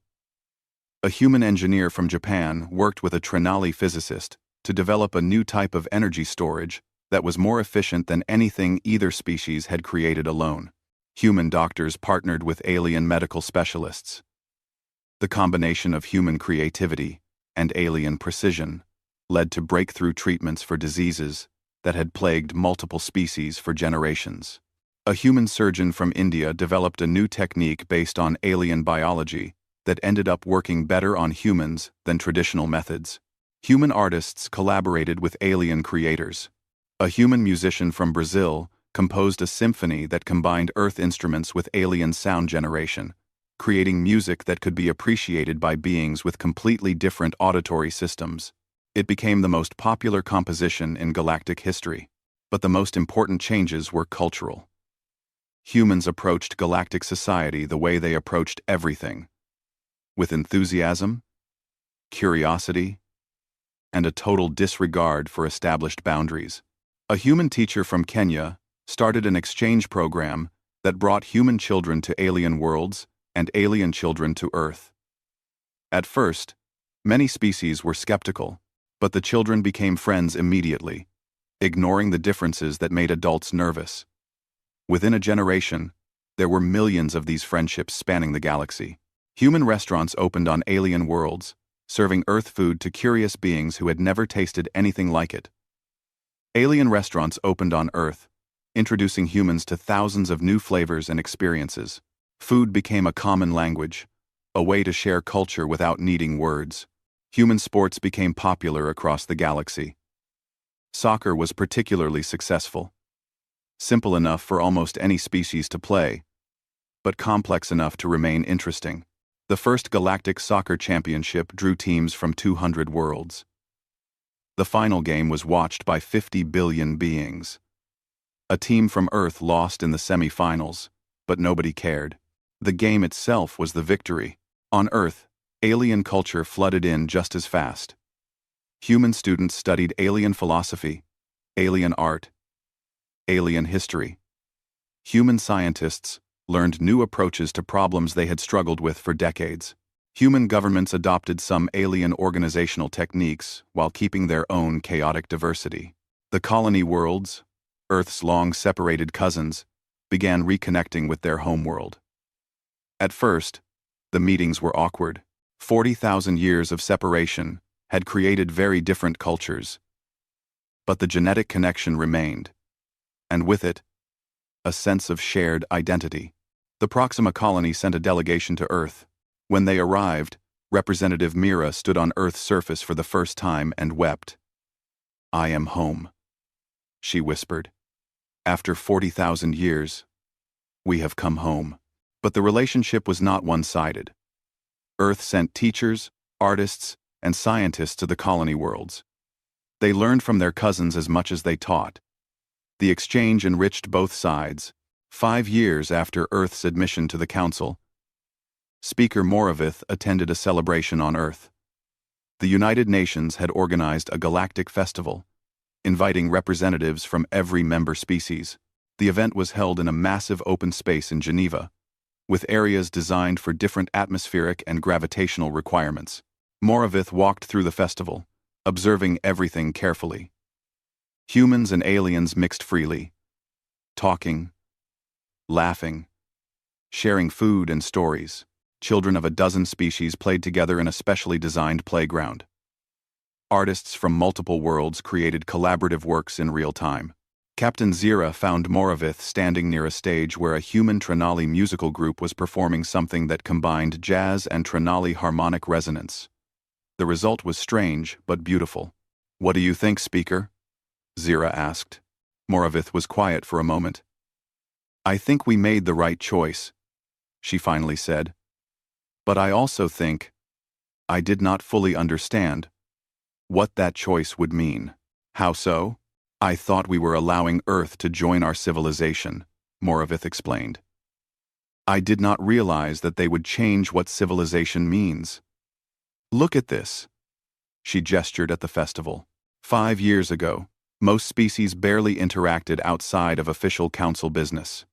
A human engineer from Japan worked with a Trinali physicist to develop a new type of energy storage that was more efficient than anything either species had created alone. Human doctors partnered with alien medical specialists. The combination of human creativity and alien precision led to breakthrough treatments for diseases that had plagued multiple species for generations. A human surgeon from India developed a new technique based on alien biology that ended up working better on humans than traditional methods. Human artists collaborated with alien creators. A human musician from Brazil composed a symphony that combined Earth instruments with alien sound generation, creating music that could be appreciated by beings with completely different auditory systems. It became the most popular composition in galactic history. But the most important changes were cultural. Humans approached galactic society the way they approached everything, with enthusiasm, curiosity, and a total disregard for established boundaries. A human teacher from Kenya started an exchange program that brought human children to alien worlds and alien children to Earth. At first, many species were skeptical, but the children became friends immediately, ignoring the differences that made adults nervous. Within a generation, there were millions of these friendships spanning the galaxy. Human restaurants opened on alien worlds, serving Earth food to curious beings who had never tasted anything like it. Alien restaurants opened on Earth, introducing humans to thousands of new flavors and experiences. Food became a common language, a way to share culture without needing words. Human sports became popular across the galaxy. Soccer was particularly successful. Simple enough for almost any species to play, but complex enough to remain interesting. The first Galactic Soccer Championship drew teams from 200 worlds. The final game was watched by 50 billion beings. A team from Earth lost in the semi-finals, but nobody cared. The game itself was the victory. On Earth, alien culture flooded in just as fast. Human students studied alien philosophy, alien art, alien history. Human scientists learned new approaches to problems they had struggled with for decades. Human governments adopted some alien organizational techniques while keeping their own chaotic diversity. The colony worlds, Earth's long-separated cousins, began reconnecting with their homeworld. At first, the meetings were awkward. 40,000 years of separation had created very different cultures. But the genetic connection remained, and with it, a sense of shared identity. The Proxima colony sent a delegation to Earth. When they arrived, Representative Mira stood on Earth's surface for the first time and wept. "I am home," she whispered. "After 40,000 years, we have come home." But the relationship was not one-sided. Earth sent teachers, artists, and scientists to the colony worlds. They learned from their cousins as much as they taught. The exchange enriched both sides. 5 years after Earth's admission to the Council, Speaker Moravith attended a celebration on Earth. The United Nations had organized a galactic festival, inviting representatives from every member species. The event was held in a massive open space in Geneva, with areas designed for different atmospheric and gravitational requirements. Moravith walked through the festival, observing everything carefully. Humans and aliens mixed freely, talking, laughing, sharing food and stories. Children of a dozen species played together in a specially designed playground. Artists from multiple worlds created collaborative works in real time. Captain Zira found Moravith standing near a stage where a human Trinali musical group was performing something that combined jazz and Trinali harmonic resonance. The result was strange but beautiful. "What do you think, Speaker?" Zira asked. Moravith was quiet for a moment. I think we made the right choice, she finally said. But I also think I did not fully understand what that choice would mean. How so? I thought we were allowing Earth to join our civilization, Moravith explained. I did not realize that they would change what civilization means. Look at this. She gestured at the festival. 5 years ago, most species barely interacted outside of official council business.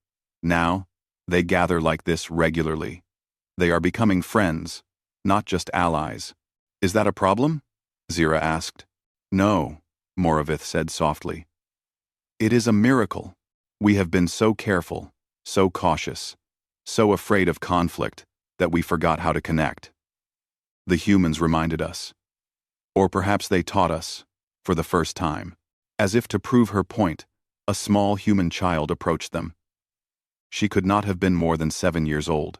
Now, they gather like this regularly. They are becoming friends, not just allies. Is that a problem? Zira asked. No, Moravith said softly. It is a miracle. We have been so careful, so cautious, so afraid of conflict that we forgot how to connect. The humans reminded us. Or perhaps they taught us, for the first time. As if to prove her point, a small human child approached them. She could not have been more than 7 years old.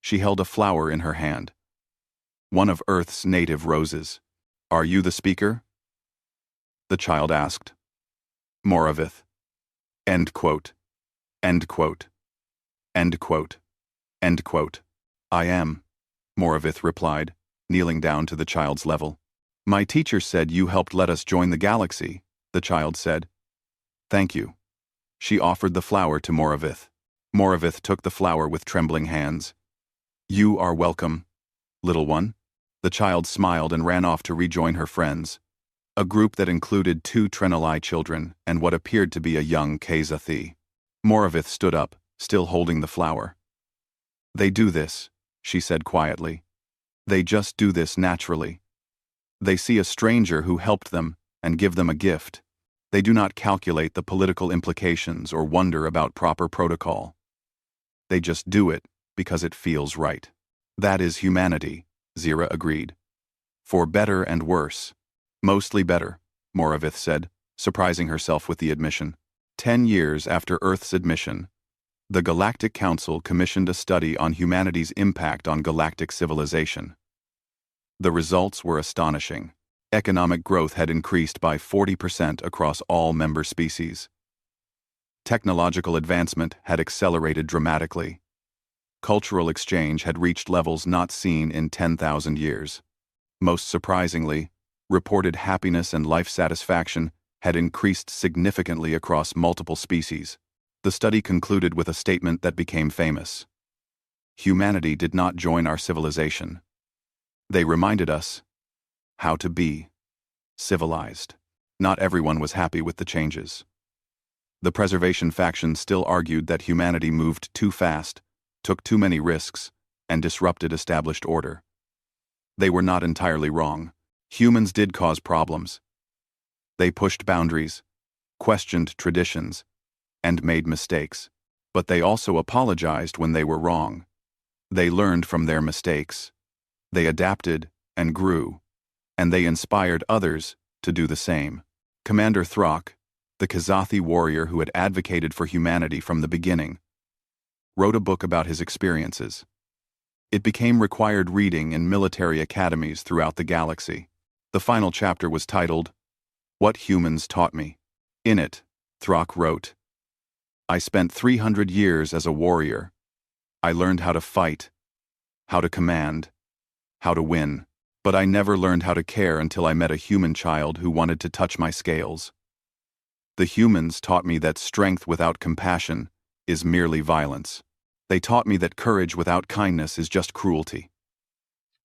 She held a flower in her hand. One of Earth's native roses. Are you the speaker? The child asked. Moravith. End quote. End quote. End quote. End quote. I am, Moravith replied, kneeling down to the child's level. My teacher said you helped let us join the galaxy, the child said. Thank you. She offered the flower to Moravith. Moravith took the flower with trembling hands. You are welcome, little one. The child smiled and ran off to rejoin her friends, a group that included 2 Trenali children and what appeared to be a young Kazathi. Moravith stood up, still holding the flower. They do this, she said quietly. They just do this naturally. They see a stranger who helped them and give them a gift. They do not calculate the political implications or wonder about proper protocol. They just do it because it feels right. That is humanity, Zira agreed. For better and worse. Mostly better, Moravith said, surprising herself with the admission. 10 years after Earth's admission, the Galactic Council commissioned a study on humanity's impact on galactic civilization. The results were astonishing. Economic growth had increased by 40% across all member species. Technological advancement had accelerated dramatically. Cultural exchange had reached levels not seen in 10,000 years. Most surprisingly, reported happiness and life satisfaction had increased significantly across multiple species. The study concluded with a statement that became famous. Humanity did not join our civilization. They reminded us how to be civilized. Not everyone was happy with the changes. The preservation faction still argued that humanity moved too fast, took too many risks, and disrupted established order. They were not entirely wrong. Humans did cause problems. They pushed boundaries, questioned traditions, and made mistakes. But they also apologized when they were wrong. They learned from their mistakes. They adapted and grew, and they inspired others to do the same. Commander Throck, the Kazathi warrior who had advocated for humanity from the beginning, wrote a book about his experiences. It became required reading in military academies throughout the galaxy. The final chapter was titled, What Humans Taught Me. In it, Throck wrote, I spent 300 years as a warrior. I learned how to fight, how to command, how to win. But I never learned how to care until I met a human child who wanted to touch my scales. The humans taught me that strength without compassion is merely violence. They taught me that courage without kindness is just cruelty.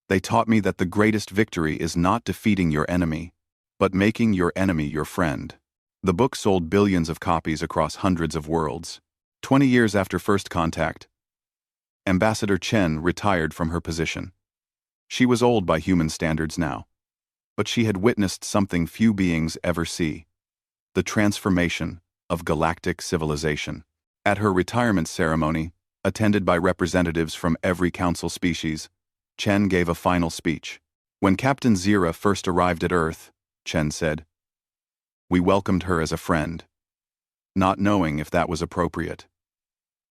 They taught me that the greatest victory is not defeating your enemy, but making your enemy your friend. The book sold billions of copies across hundreds of worlds. 20 years after first contact, Ambassador Chen retired from her position. She was old by human standards now, but she had witnessed something few beings ever see: the transformation of galactic civilization. At her retirement ceremony, attended by representatives from every council species, Chen gave a final speech. When Captain Zira first arrived at Earth, Chen said, we welcomed her as a friend, not knowing if that was appropriate.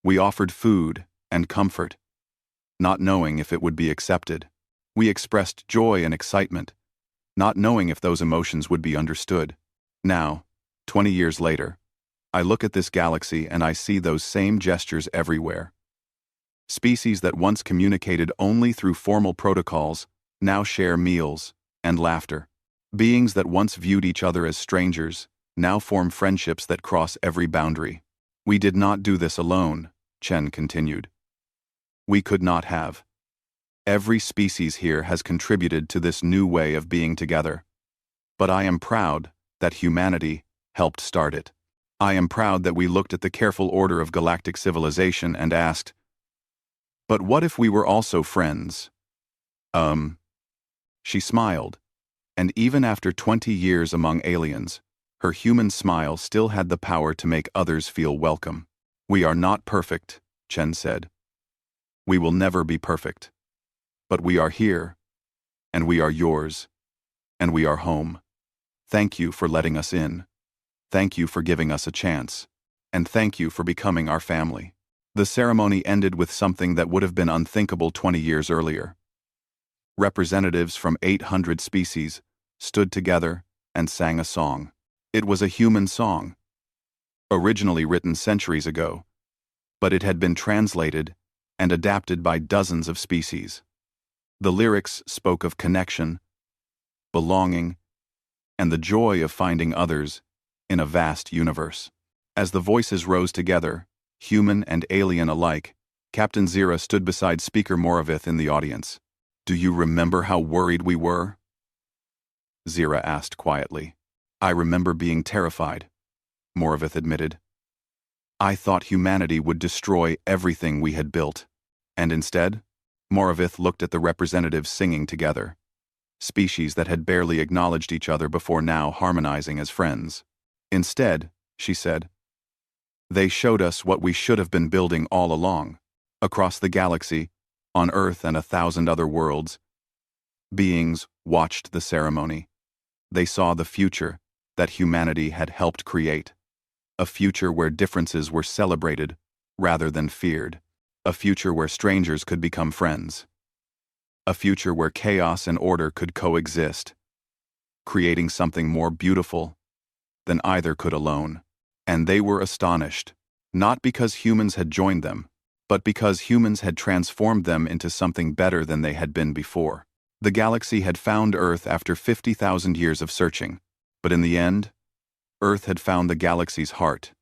We offered food and comfort, not knowing if it would be accepted. We expressed joy and excitement, not knowing if those emotions would be understood. Now, 20 years later, I look at this galaxy and I see those same gestures everywhere. Species that once communicated only through formal protocols now share meals and laughter. Beings that once viewed each other as strangers now form friendships that cross every boundary. We did not do this alone, Chen continued. We could not have. Every species here has contributed to this new way of being together. But I am proud that humanity helped start it. I am proud that we looked at the careful order of galactic civilization and asked, but what if we were also friends? She smiled, and even after 20 years among aliens, her human smile still had the power to make others feel welcome. We are not perfect, Chen said. We will never be perfect. But we are here, and we are yours, and we are home. Thank you for letting us in. Thank you for giving us a chance. And thank you for becoming our family. The ceremony ended with something that would have been unthinkable 20 years earlier. Representatives from 800 species stood together and sang a song. It was a human song, originally written centuries ago, but it had been translated and adapted by dozens of species. The lyrics spoke of connection, belonging, and the joy of finding others in a vast universe. As the voices rose together, human and alien alike, Captain Zira stood beside Speaker Moravith in the audience. Do you remember how worried we were? Zira asked quietly. I remember being terrified, Moravith admitted. I thought humanity would destroy everything we had built. And instead, Moravith looked at the representatives singing together. Species that had barely acknowledged each other before now harmonizing as friends. Instead, she said, they showed us what we should have been building all along. Across the galaxy, on Earth and 1,000 other worlds, beings watched the ceremony. They saw the future that humanity had helped create. A future where differences were celebrated rather than feared. A future where strangers could become friends. A future where chaos and order could coexist, creating something more beautiful than either could alone. And they were astonished, not because humans had joined them, but because humans had transformed them into something better than they had been before. The galaxy had found Earth after 50,000 years of searching, but in the end, Earth had found the galaxy's heart.